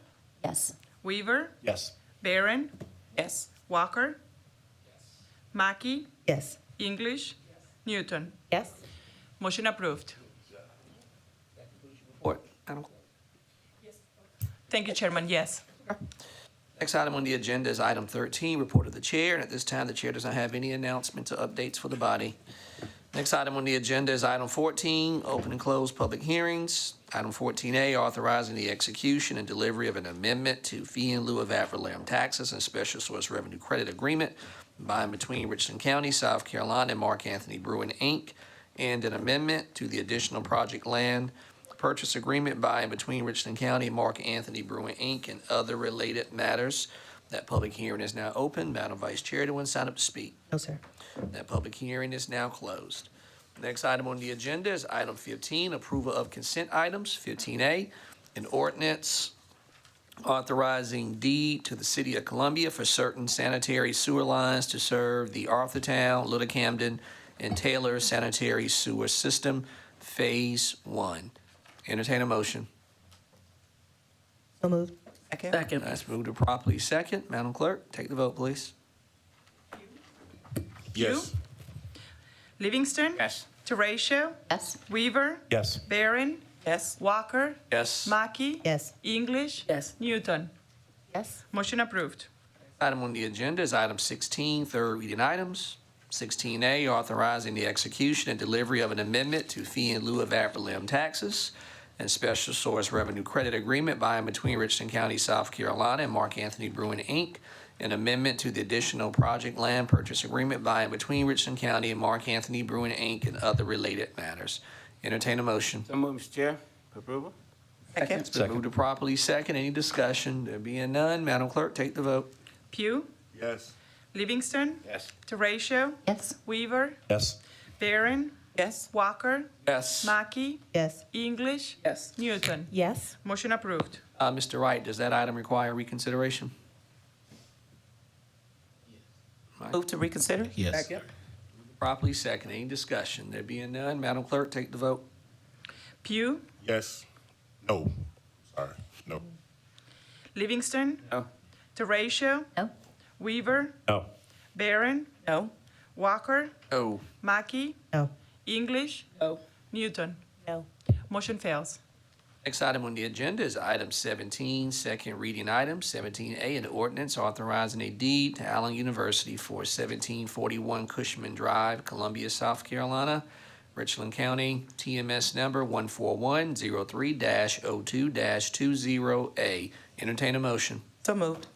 Yes. Weaver, Yes. Barron, Yes. Walker, Mackey, Yes. English, Newton. Yes. Motion approved. Report, Madam Clerk. Thank you, Chairman. Yes. Next item on the agenda is item 13, report of the chair, and at this time, the chair does not have any announcements or updates for the body. Next item on the agenda is item 14, open and close public hearings. Item 14A, authorizing the execution and delivery of an amendment to fee in lieu of ad valorem taxes and special source revenue credit agreement by and between Richland County, South Carolina, and Mark Anthony Bruin, Inc., and an amendment to the additional project land purchase agreement by and between Richland County, Mark Anthony Bruin, Inc., and other related matters. That public hearing is now open. Madam Vice Chair, anyone sign up to speak? No, sir. That public hearing is now closed. Next item on the agenda is item 15, approval of consent items. 15A, an ordinance authorizing deed to the City of Columbia for certain sanitary sewer lines to serve the Arthurtown, Little Camden, and Taylor Sanitary Sewer System, Phase 1. Entertain a motion. So moved. Second. That's moved to properly second. Madam Clerk, take the vote, please. Yes. Livingston, Yes. Teratio, Yes. Weaver, Yes. Barron, Yes. Walker, Yes. Mackey, Yes. English, Yes. Newton. Yes. Motion approved. Item on the agenda is item 16, third reading items. 16A, authorizing the execution and delivery of an amendment to fee in lieu of ad valorem taxes and special source revenue credit agreement by and between Richland County, South Carolina, and Mark Anthony Bruin, Inc., an amendment to the additional project land purchase agreement by and between Richland County and Mark Anthony Bruin, Inc., and other related matters. Entertain a motion. So move, Mr. Chair, for approval. Second. It's been moved to properly second. Any discussion? There being none, Madam Clerk, take the vote. Pugh, Yes. Livingston, Yes. Teratio, Yes. Weaver, Yes. Barron, Yes. Walker, Yes. Mackey, Yes. English, Yes. Newton. Yes. Motion approved. Mr. Wright, does that item require reconsideration? Move to reconsider? Yes. Second. Properly second. Any discussion? There being none, Madam Clerk, take the vote. Pugh, Yes. No. Sorry. No. Livingston, No. Teratio, No. Weaver, No. Barron, No. Walker, Oh. Mackey, No. English, No. Newton. No. Motion fails. Next item on the agenda is item 17, second reading item. 17A, an ordinance authorizing a deed to Allen University for 1741 Cushman Drive, Columbia, South Carolina, Richland County, TMS number 14103-02-20A. Entertain a motion. So moved.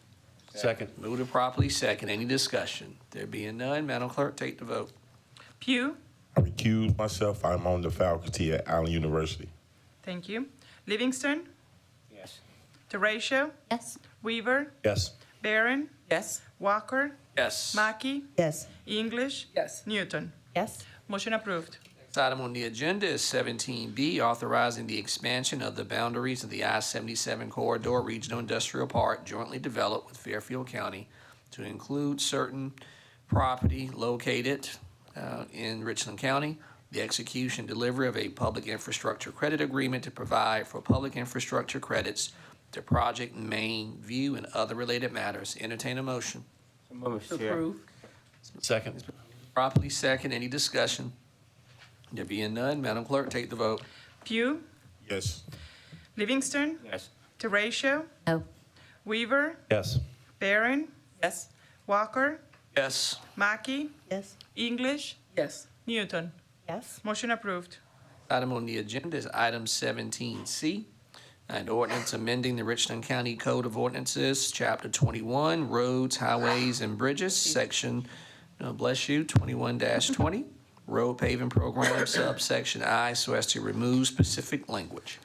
Second. Moved to properly second. Any discussion? There being none, Madam Clerk, take the vote. Pugh, I recuse myself. I'm on the faculty at Allen University. thank you. Livingston, Yes. Teratio, Yes. Weaver, Yes. Barron, Yes. Walker, Yes. Mackey, Yes. English, Yes. Newton. Yes. Motion approved. Next item on the agenda is 17B, authorizing the expansion of the boundaries of the I-77 Corridor Regional Industrial Park jointly developed with Fairfield County to include certain property located in Richland County, the execution delivery of a public infrastructure credit agreement to provide for public infrastructure credits to Project Main View and other related matters. Entertain a motion. So move, Mr. Chair. Approve. Second. Properly second. Any discussion? There being none, Madam Clerk, take the vote. Pugh, Yes. Livingston, Yes. Teratio, No. Weaver, Yes. Barron, Yes. Walker, Yes. Mackey, Yes. English, Yes. Newton. Yes. Motion approved. Item on the agenda is item 17C, an ordinance amending the Richland County Code of Ordinances, Chapter 21, Roads, Highways, and Bridges, Section, bless you, 21-20, Road Paving Program, subsection I, so as to remove specific language.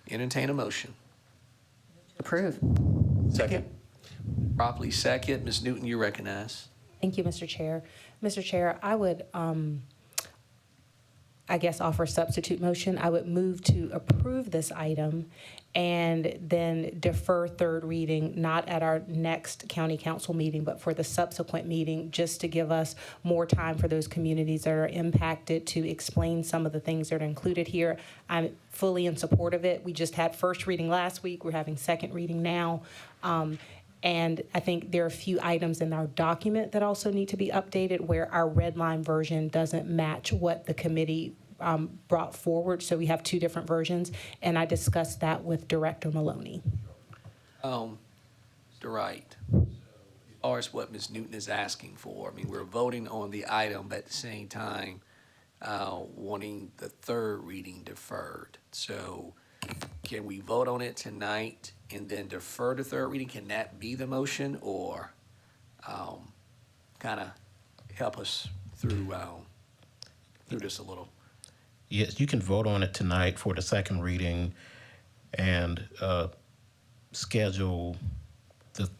Entertain a motion. Approve. Second. Properly second. Ms. Newton, you recognize. Thank you, Mr. Chair. Mr. Chair, I I guess, offer a substitute motion. I would move to approve this item and then defer third reading, not at our next county council meeting, but for the subsequent meeting, just to give us more time for those communities that are impacted to explain some of the things that are included here. I'm fully in support of it. We just had first reading last week. We're having second reading now. And I think there are a few items in our document that also need to be updated where our red line version doesn't match what the committee brought forward. So we have two different versions, and I discussed that with Director Maloney. Mr. Wright, as far as what Ms. Newton is asking for, I mean, we're voting on the item, but at the same time, wanting the third reading deferred. So can we vote on it tonight and then defer the third reading? Can that be the motion, or kind of help us through this a little? Yes, you can vote on it tonight for the second reading and schedule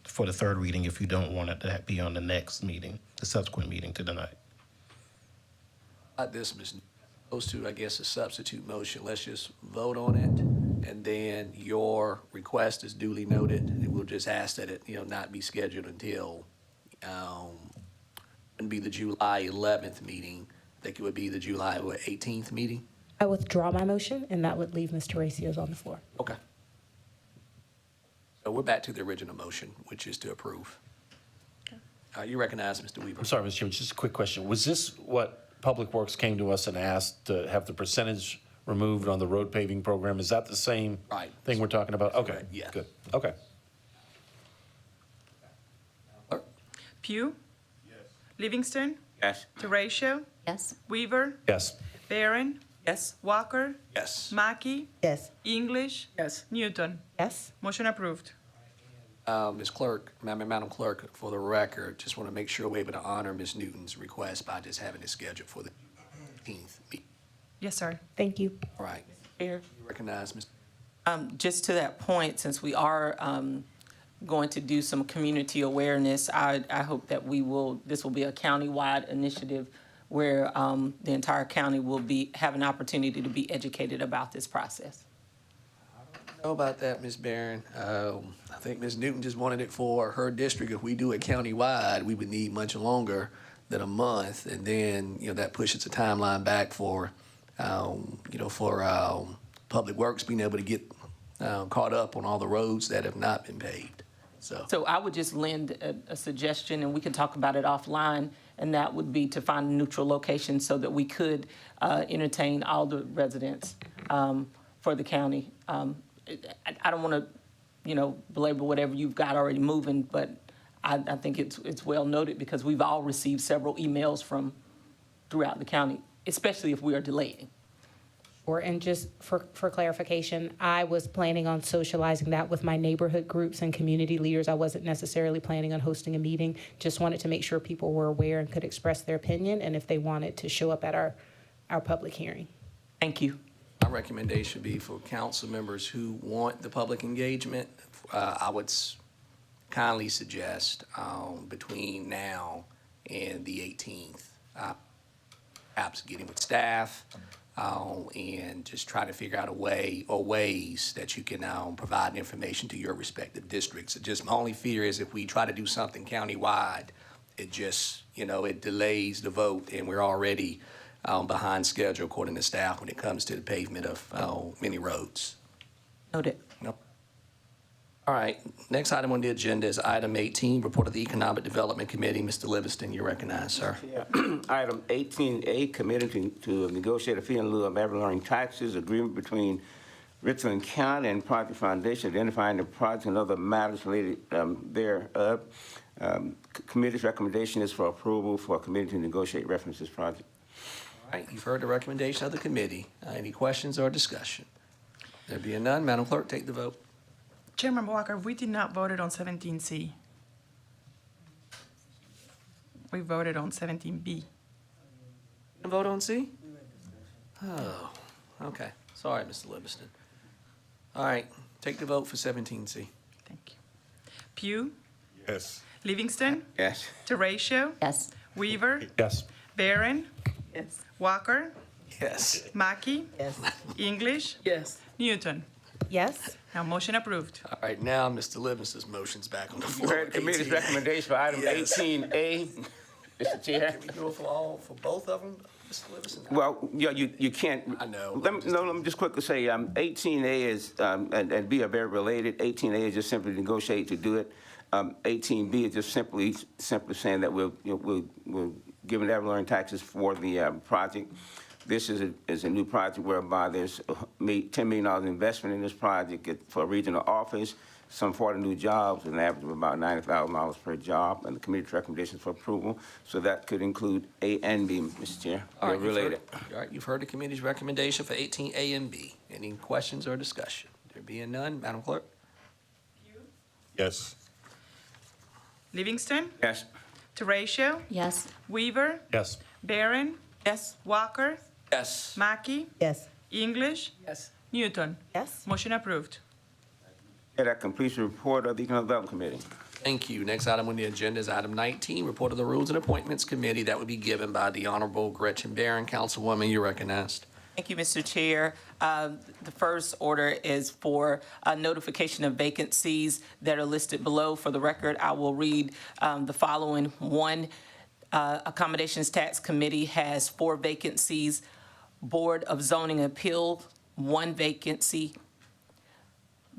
for the third reading if you don't want it to be on the next meeting, the subsequent meeting to tonight. This, Ms. Opposed to, I guess, a substitute motion. Let's just vote on it, and then your request is duly noted, and we'll just ask that it, not be scheduled until, it'd be the July 11th meeting. I think it would be the July 18th meeting. I withdraw my motion, and that would leave Mr. Racio's on the floor. Okay. So we're back to the original motion, which is to approve. You recognize, Mr. Weaver. I'm sorry, Mr. Chairman, just a quick question. Was this what Public Works came to us and asked to have the percentage removed on the road paving program? Is that the same thing we're talking about? Okay, Yeah. good. Okay. Pugh? Yes. Livingston? Yes. Teratio? Yes. Weaver? Yes. Barron? Yes. Walker? Yes. Mackey? Yes. English? Yes. Newton? Yes? Motion approved. Ms. Clerk, Madam Clerk, for the record, just want to make sure we're able to honor Ms. Newton's request by just having it scheduled for the 18th meeting. Yes, sir. Thank you. All right. Mayor? You recognize, Ms. Just to that point, since we are going to do some community awareness, I hope that this will be a countywide initiative where the entire county will have an opportunity to be educated about this process. How about that, Ms. Barron? I think Ms. Newton just wanted it for her district. If we do it countywide, we would need much longer than a month, and then that pushes the timeline back for Public Works being able to get caught up on all the roads that have not been paved. So I would just lend a suggestion, and we can talk about it offline, and that would be to find a neutral location so that we could entertain all the residents for the county. I don't want to, belabor whatever you've got already moving, but I think it's well noted because we've all received several emails from throughout the county, especially if we are delaying. And just for clarification, I was planning on socializing that with my neighborhood groups and community leaders. I wasn't necessarily planning on hosting a meeting. Just wanted to make sure people were aware and could express their opinion, and if they wanted to show up at our public hearing. Thank you. My recommendation would be for council members who want the public engagement, I would kindly suggest between now and the 18th, perhaps getting with staff and just try to figure out a way or ways that you can provide information to your respective districts. Just my only fear is if we try to do something countywide, it just, it delays the vote, and we're already behind schedule according to staff when it comes to the pavement of many roads. Noted. Yep. All right, next item on the agenda is item 18, report of the Economic Development Committee. Mr. Livingston, you're recognized, sir. Item 18A, committed to negotiate a fee in lieu of advertising taxes agreement between Richland County and Project Foundation, identifying the project and other matters related thereof. Committee's recommendation is for approval for a committee to negotiate reference to this project. All right, you've heard the recommendation of the committee. Any questions or discussion? There being none, Madam Clerk, take the vote. Chairman Walker, we did not vote on 17C. We voted on 17B. Vote on C? Oh, okay. Sorry, Mr. Livingston. All right, take the vote for 17C. Pugh? Yes. Livingston? Yes. Teratio? Yes. Weaver? Yes. Barron? Yes. Walker? Yes. Mackey? Yes. English? Yes. Newton? Yes. Now, motion approved. All right, now Mr. Livingston's motion's back on the You floor. heard the committee's 18A. recommendation for item Yes. 18A, Mr. Chair. Can we do it for both of them, Mr. Livingston? Well, yeah, you can't. I know. Let me just quickly say, 18A is, and B are very related. 18A is just simply negotiate to do it. 18B is just simply saying that we're giving ad valorem taxes for the project. This is a new project whereby there's $10 million investment in this project for a regional office, some 40 new jobs, an average of about $90,000 per job, and the committee's recommendations for approval. So that could include A and B, Mr. Chair. All They're right, you've related. All right, you've heard the committee's recommendation for 18A and B. Any questions or discussion? There being none, Madam Clerk? Yes. Livingston? Yes. Teratio? Yes. Weaver? Yes. Barron? Yes. Walker? Yes. Mackey? Yes. English? Yes. Newton? Yes. Motion approved. Yeah, that completes the report of the Economic Development Committee. Thank you. Next item on the agenda is item 19, report of the Rules and Appointments Committee. That would be given by the Honorable Gretchen Barron. Councilwoman, you're recognized. Thank you, Mr. Chair. The first order is for notification of vacancies that are listed below. For the record, I will read the following. One, Accommodations Tax Committee has 4 vacancies. Board of Zoning Appeal, 1 vacancy.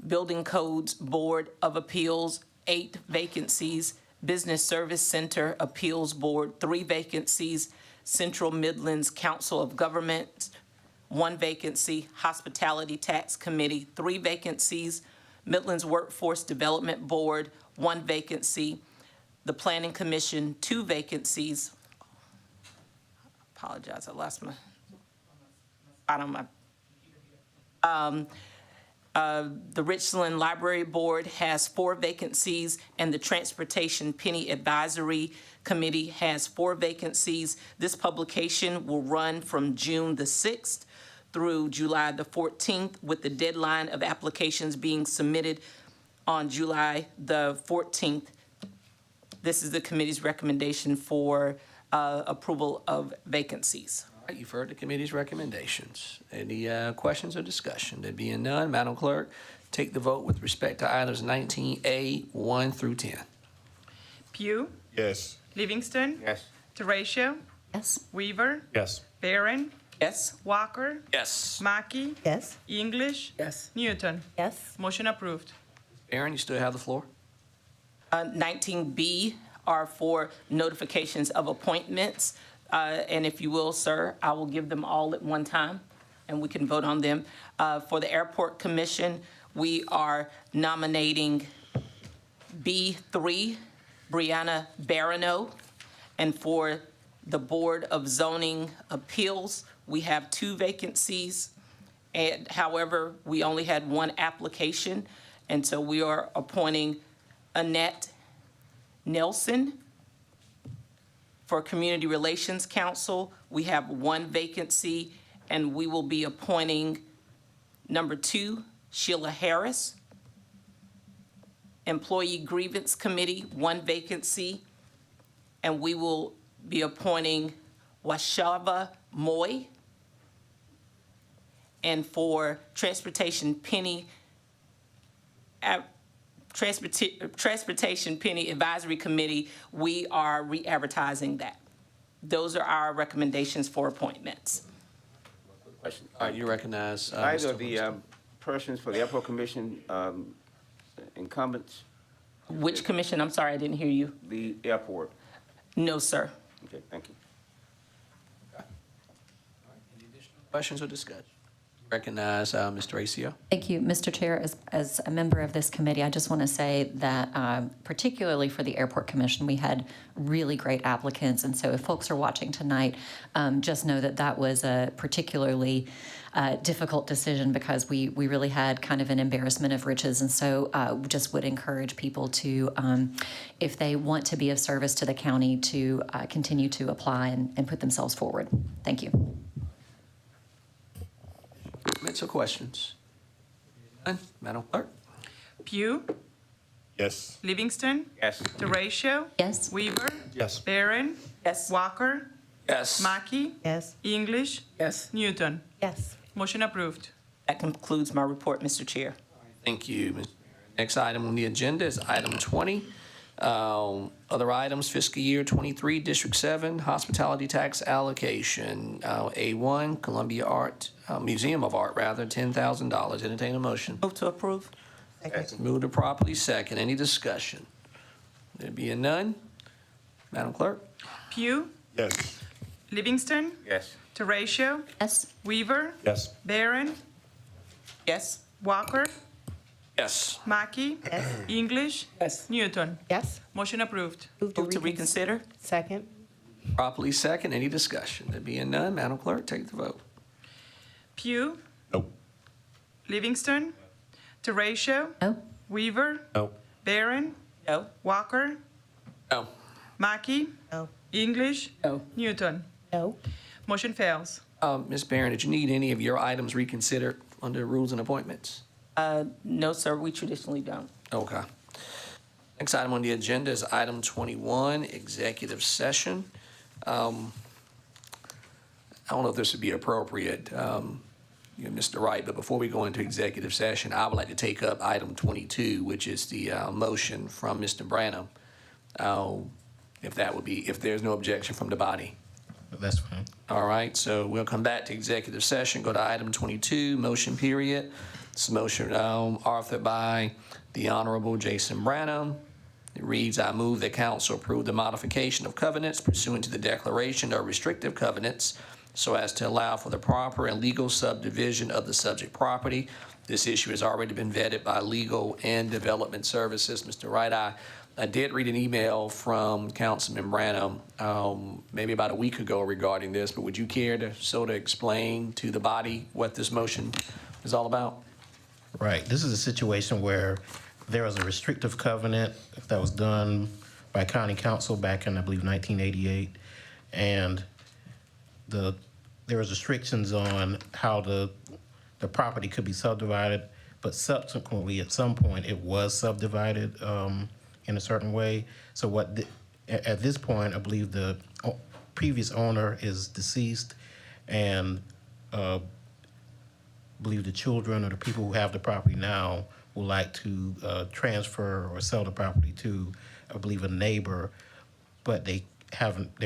Building Codes Board of Appeals, 8 vacancies. Business Service Center Appeals Board, 3 vacancies. Central Midlands Council of Governments, 1 vacancy. Hospitality Tax Committee, 3 vacancies. Midlands Workforce Development Board, 1 vacancy. The Planning Commission, 2 vacancies. Apologize, I lost my, I don't know. The Richland Library Board has 4 vacancies, and the Transportation Penny Advisory Committee has 4 vacancies. This publication will run from June the 6th through July the 14th, with the deadline of applications being submitted on July the 14th. This is the committee's recommendation for approval of vacancies. All right, you've heard the committee's recommendations. Any questions or discussion? There being none, Madam Clerk, take the vote with respect to items 19A, 1 through 10. Pugh? Yes. Livingston? Yes. Teratio? Yes. Weaver? Yes. Barron? Yes. Walker? Yes. Mackey? Yes. English? Yes. Newton? Yes. Motion approved. Aaron, you still have the floor? 19B are for notifications of appointments. And if you will, sir, I will give them all at one time, and we can vote on them. For the Airport Commission, we are nominating B3, Brianna Barano. And for the Board of Zoning Appeals, we have 2 vacancies. And however, we only had 1 application, and so we are appointing Annette Nelson. For Community Relations Council, we have 1 vacancy, and we will be appointing number 2, Sheila Harris. Employee Grievance Committee, 1 vacancy, and we will be appointing Washava Moy. And for Transportation Penny Advisory Committee, we are re-advertising that. Those are our recommendations for appointments. Question. All right, you recognize. Either Mr. of the persons for the Airport Commission incumbents, Which commission? I'm sorry, I didn't hear you. the airport. No, sir. Okay, thank you. Questions or discussion? Recognize Mr. Acio. Thank you, Mr. Chair. As a member of this committee, I just want to say that particularly for the Airport Commission, we had really great applicants. And so if folks are watching tonight, just know that that was a particularly difficult decision because we really had kind of an embarrassment of riches. And so just would encourage people to, if they want to be of service to the county, to continue to apply and put themselves forward. Thank you. Comments or questions? None. Madam Clerk? Pugh? Yes. Livingston? Yes. Teratio? Yes. Weaver? Yes. Barron? Yes. Walker? Yes. Mackey? Yes. English? Yes. Newton? Yes. Motion approved. That concludes my report, Mr. Chair. Thank you. Next item on the agenda is item 20. Other items, fiscal year 23, District 7, hospitality tax allocation. A1, Columbia Museum of Art, $10,000. Entertain a motion. Move to approve. Move to properly second. Any discussion? There being none, Madam Clerk? Pugh? Yes. Livingston? Yes. Teratio? Yes. Weaver? Yes. Barron? Yes. Walker? Yes. Mackey? English? Yes. Newton? Yes. Motion approved. Move to reconsider. Second. Properly second. Any discussion? There being none, Madam Clerk, take the vote. Pugh? Nope. Livingston? Teratio? No. Weaver? No. Barron? No. Walker? No. Mackey? No. English? No. Newton? No. Motion fails. Ms. Barron, did you need any of your items reconsidered under rules and appointments? No, sir, we traditionally don't. Okay. Next item on the agenda is item 21, executive session. I don't know if this would be appropriate, Mr. Wright, but before we go into executive session, I would like to take up item 22, which is the motion from Mr. Branham. If there's no objection from the body. That's fine. All right, so we'll come back to executive session, go to item 22, motion period. It's a motion authored by the Honorable Jason Branham. It reads, I move that council approve the modification of covenants pursuant to the declaration of restrictive covenants so as to allow for the proper and legal subdivision of the subject property. This issue has already been vetted by Legal and Development Services. Mr. Wright, I did read an email from Councilman Branham maybe about a week ago regarding this, but would you care to sort of explain to the body what this motion is all about? Right. This is a situation where there was a restrictive covenant that was done by county council back in, I believe, 1988. And there was restrictions on how the property could be subdivided, but subsequently, at some point, it was subdivided in a certain way. So at this point, I believe the previous owner is deceased, and I believe the children or the people who have the property now would like to transfer or sell the property to, I believe, a neighbor, but they're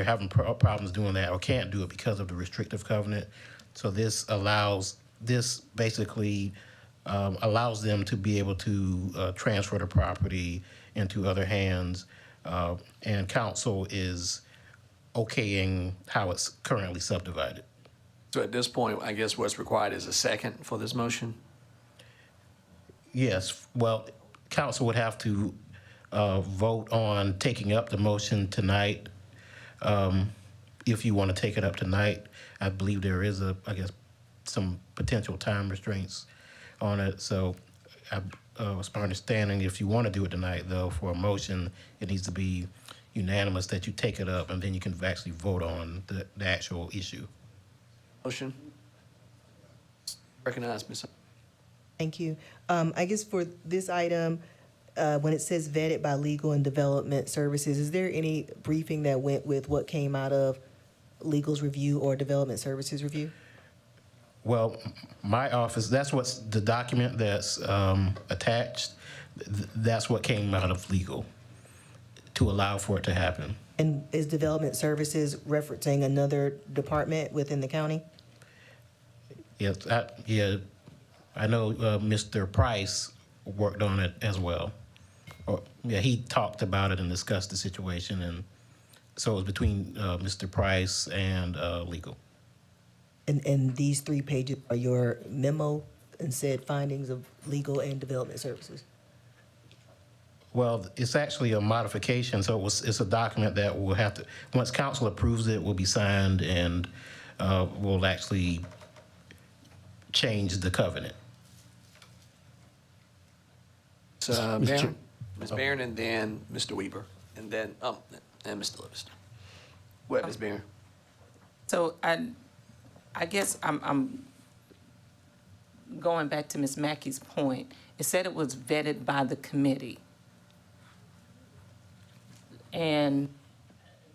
having problems doing that or can't do it because of the restrictive covenant. So this basically allows them to be able to transfer the property into other hands, and council is okaying how it's currently subdivided. So at this point, I guess what's required is a second for this motion? Yes, well, council would have to vote on taking up the motion tonight. If you want to take it up tonight, I believe there is some potential time restraints on it. So it's my understanding, if you want to do it tonight, though, for a motion, it needs to be unanimous that you take it up, and then you can actually vote on the actual issue. Motion. Recognize, Ms. Thank you. I guess for this item, when it says vetted by Legal and Development Services, is there any briefing that went with what came out of Legal's review or Development Services review? Well, my office, that's what's the document that's attached. That's what came out of Legal to allow for it to happen. And is Development Services referencing another department within the county? Yes, I know Mr. Price worked on it as well. He talked about it and discussed the situation, and so it was between Mr. Price and Legal. And these 3 pages are your memo and said findings of Legal and Development Services? Well, it's actually a modification, so it's a document that will have to, once council approves it, will be signed and will actually change the covenant. Ms. Barron, and then Mr. Weaver, and then and Mr. Livingston. Go ahead, Ms. Barron. So I guess I'm going back to Ms. Mackey's point. It said it was vetted by the committee. And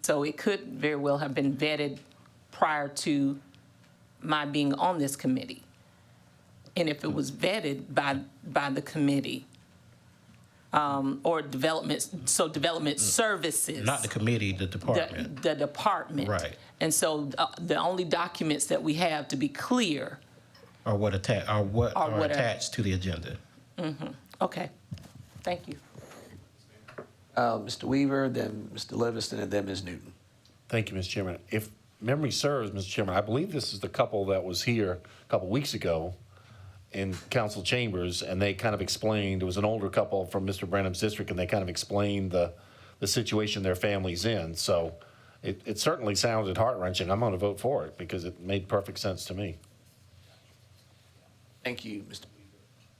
so it could very well have been vetted prior to my being on this committee. And if it was vetted by the committee, or development services. Not the committee, the department. The department. Right. And so the only documents that we have, to be clear. Or what are attached to the agenda. Okay, thank you. Mr. Weaver, then Mr. Livingston, and then Ms. Newton. Thank you, Mr. Chairman. If memory serves, Mr. Chairman, I believe this is the couple that was here a couple weeks ago in council chambers, and they kind of explained, it was an older couple from Mr. Branham's district, and they kind of explained the situation their family's in. So it certainly sounded heart-wrenching. I'm going to vote for it because it made perfect sense to me. Thank you, Mr.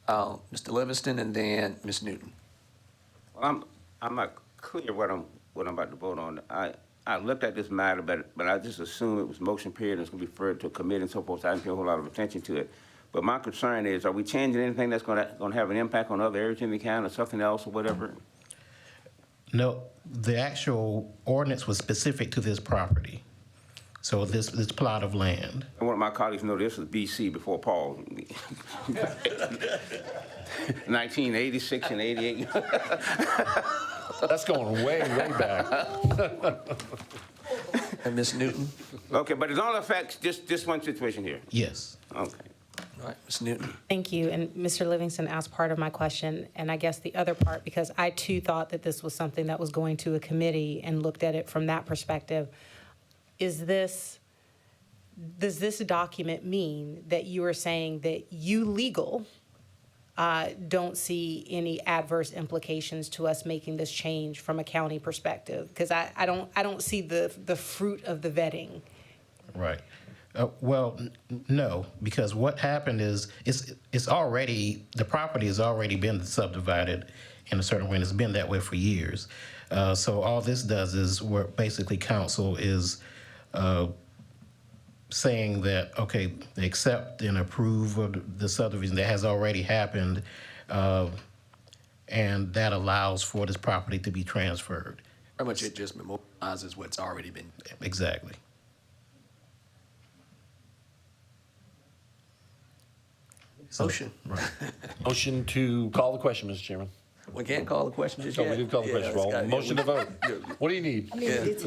Weaver. Mr. Livingston, and then Ms. Newton. Well, I'm not clear what I'm about to vote on. I looked at this matter, but I just assumed it was motion period and it's going to be referred to a committee and so forth, so I didn't pay a whole lot of attention to it. But my concern is, are we changing anything that's going to have an impact on other areas in the county or something else or whatever? No, the actual ordinance was specific to this property. So this plot of land. And one of my colleagues know this was BC before Paul. 1986 and 88. That's going way, way back. And Ms. Newton? Okay, but it only affects just one situation here? Yes. Okay. All right, Ms. Newton. Thank you. And Mr. Livingston asked part of my question, and I guess the other part, because I too thought that this was something that was going to a committee and looked at it from that perspective. Does this document mean that you are saying that you legal don't see any adverse implications to us making this change from a county perspective? Because I don't see the fruit of the vetting. Right. Well, no, because what happened is it's already, the property has already been subdivided in a certain way, and it's been that way for years. So all this does is where basically council is saying that, okay, they accept and approve of the subdivision that has already happened, and that allows for this property to be transferred. Pretty much it just memorializes what's already been. Exactly. Motion. Motion to call the question, Mr. Chairman. We can't call the question just So yet. we did call the question. Well, motion to vote. What do you need? I mean, it's,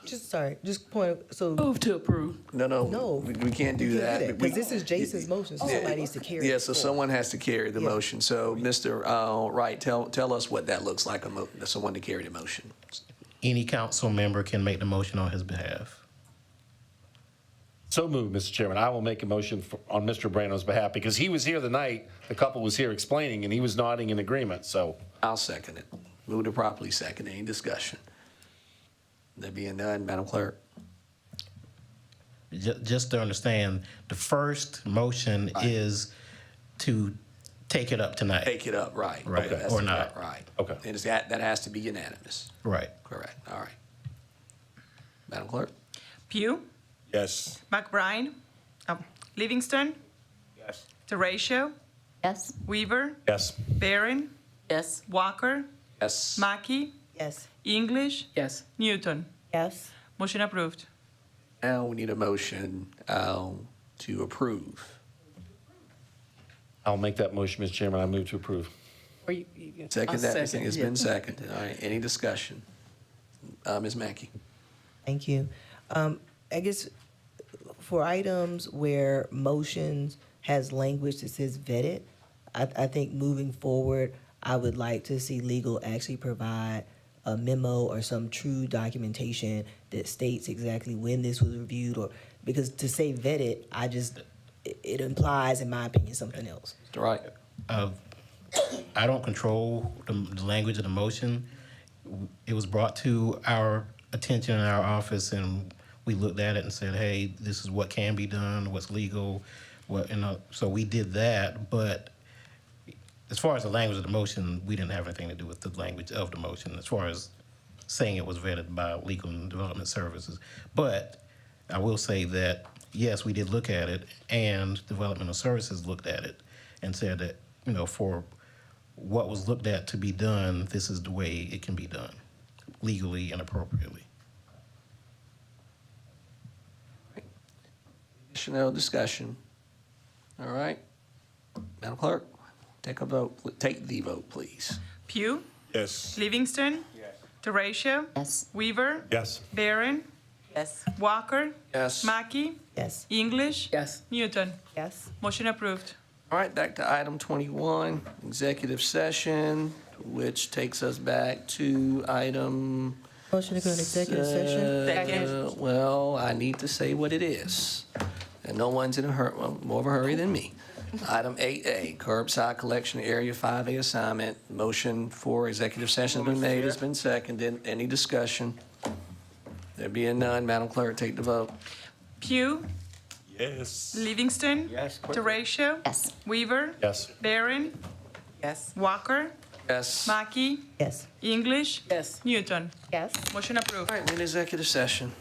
just point, so. Move to approve. No, we can't do that. Because this is Jason's motion, so somebody needs to carry it. Yeah, so someone has to carry the motion. So, Mr. Wright, tell us what that looks like, someone to carry the motion. Any council member can make the motion on his behalf. So moved, Mr. Chairman. I will make a motion on Mr. Brano's behalf because he was here the night the couple was here explaining, and he was nodding in agreement, so. I'll second it. Move to properly second. Any discussion? There being none, Madam Clerk. Just to understand, the first motion is to take it up tonight. Take it up, right. Right, That's or not. Right. Okay. And that has to be unanimous. Right. Correct. All right. Madam Clerk? Pugh, Yes. McBride, Livingston, Yes. Teratio, Yes. Weaver, Yes. Barron, Yes. Walker, Yes. Mackey, Yes. English, Yes. Newton. Yes? Motion approved. Now we need a motion to approve. I'll make that motion, Mr. Chairman. I move to approve. Or Second that. second, It's yeah. been seconded. All right. Any discussion? Ms. Mackey? Thank you. I guess for items where motions has language that says vetted, I think moving forward, I would like to see legal actually provide a memo or some true documentation that states exactly when this was reviewed, or because to say vetted, it implies, in my opinion, something else. Mr. Wright? I don't control the language of the motion. It was brought to our attention in our office, and we looked at it and said, hey, this is what can be done, what's legal, so we did that. But as far as the language of the motion, we didn't have anything to do with the language of the motion as far as saying it was vetted by Legal and Development Services. But I will say that, yes, we did look at it, and Developmental Services looked at it and said that, for what was looked at to be done, this is the way it can be done, legally and appropriately. Additional discussion? All right. Madam Clerk, take a vote, take the vote, please. Pugh, Yes. Livingston. Yes. Teratio. Yes. Weaver. Yes. Barron. Yes. Walker. Yes. Mackey. Yes. English. Yes. Newton. Yes. Motion approved. All right, back to item 21, executive session, which takes us back to item. Motion to go into executive session. Second. Well, I need to say what it is. And no one's in a hurry, well, more of a hurry than me. Item 8A, curbside collection area 5A assignment. Motion for executive session has been made, has been seconded. Any discussion? There being none, Madam Clerk, take the vote. Pugh, Yes. Livingston. Yes. Teratio. Yes. Weaver. Yes. Barron. Yes. Walker. Yes. Mackey. Yes. English. Yes. Newton. Yes. Motion approved. All right, we're in executive session.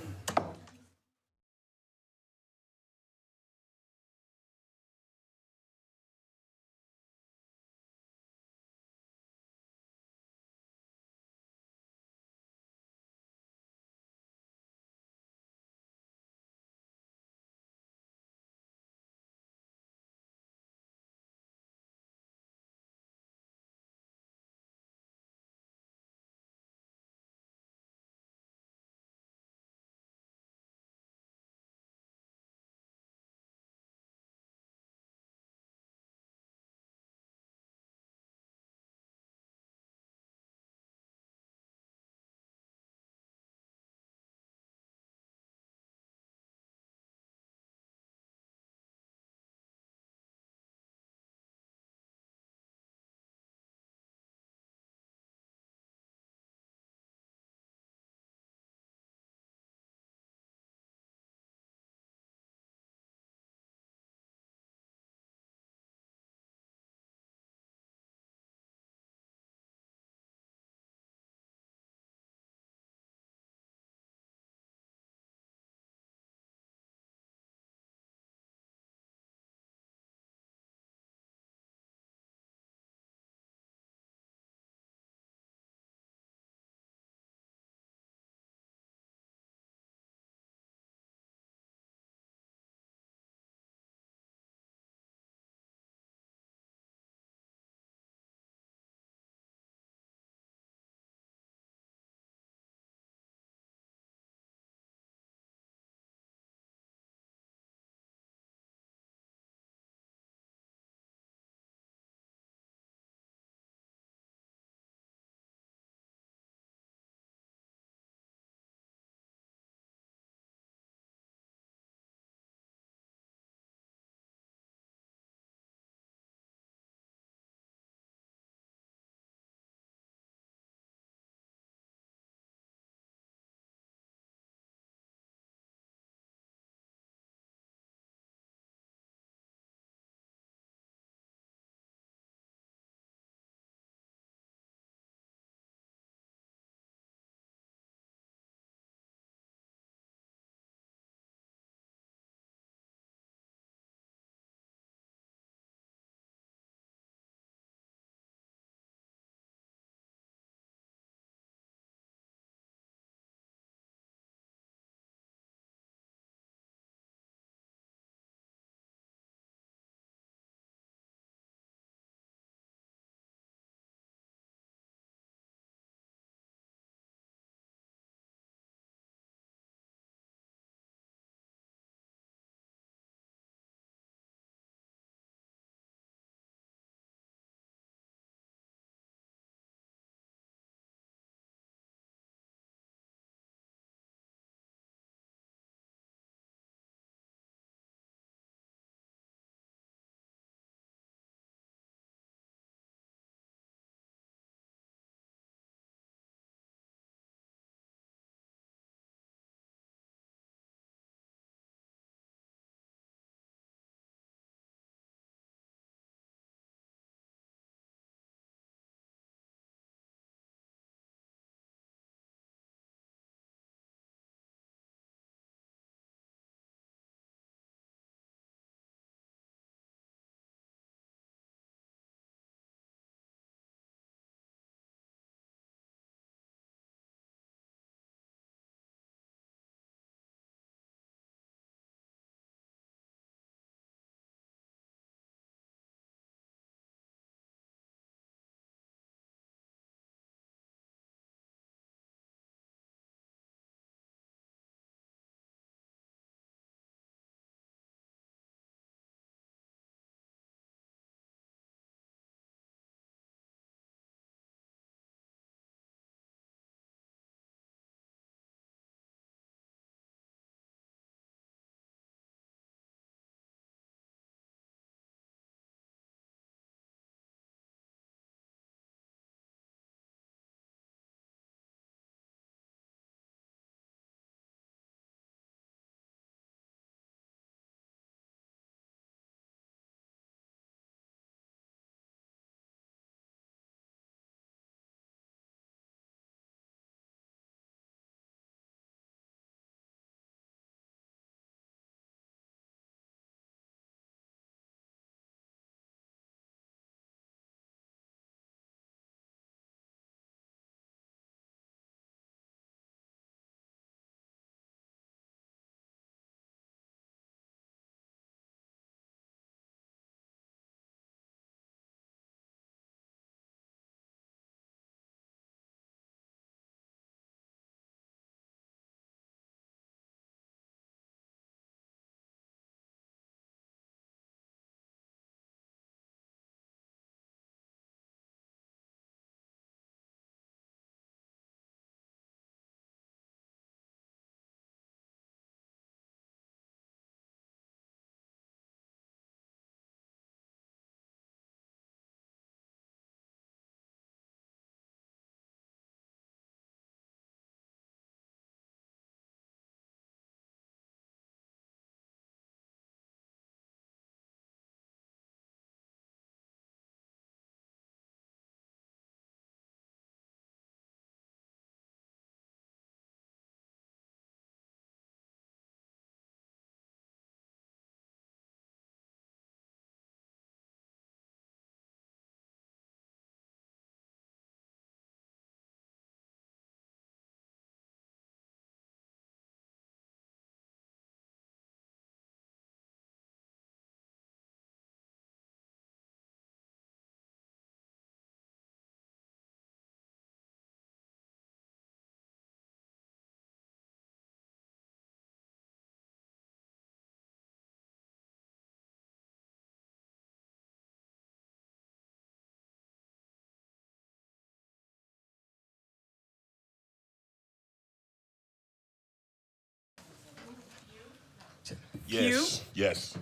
Yes. Yes.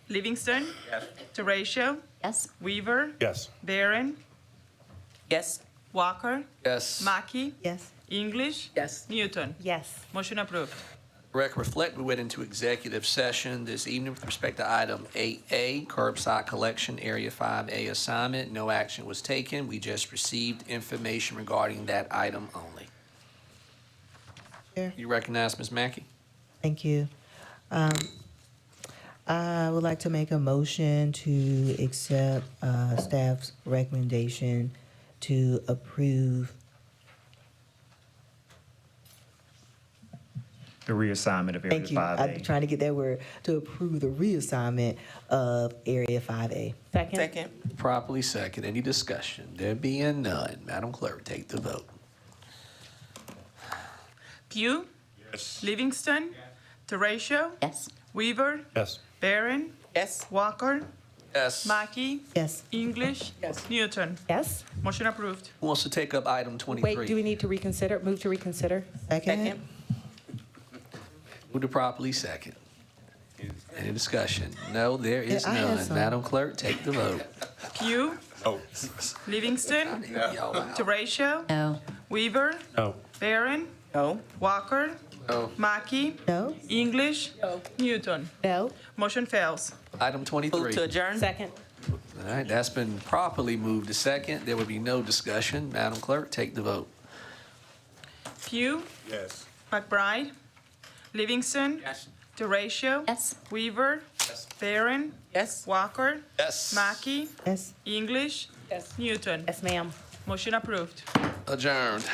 Livingston. Yes. Teratio. Yes. Weaver. Yes. Barron. Yes. Walker. Yes. Mackey. Yes. English. Yes. Newton. Yes. Motion approved. Record reflect, we went into executive session this evening with respect to item 8A, curbside collection, Area 5A assignment. No action was taken. We just received information regarding that item only. Chair. You recognize Ms. Mackey? Thank you. I would like to make a motion to accept staff's recommendation to approve The reassignment of Area Thank you. 5A. I'm trying to get that word, to approve the reassignment of Area 5A. Second? Second. Properly second. Any discussion? There being none, Madam Clerk, take the vote. Pugh. Yes. Livingston. Teratio. Yes. Weaver. Yes. Barron. Yes. Walker. Yes. Mackey. Yes. English. Yes. Newton. Yes. Motion approved. Who wants to take up item 23? Wait, do we need to reconsider, move to reconsider? Second? Move to properly second. Any discussion? No, there is Yeah, I had none. some. Madam Clerk, take the vote. Pugh. Oh. Livingston. Y'all out. Teratio. No. Weaver. No. Barron. No. Walker. No. Mackey. No? English. No. Newton. No. Motion fails. Item 23. Move to adjourn. Second? All right, that's been properly moved to second. There will be no discussion. Madam Clerk, take the vote. Pugh. Yes. McBride. Livingston. Yes. Teratio. Yes. Weaver. Barron. Yes. Walker. Yes. Mackey. Yes. English. Yes. Newton. Yes, ma'am. Motion approved. Adjourned.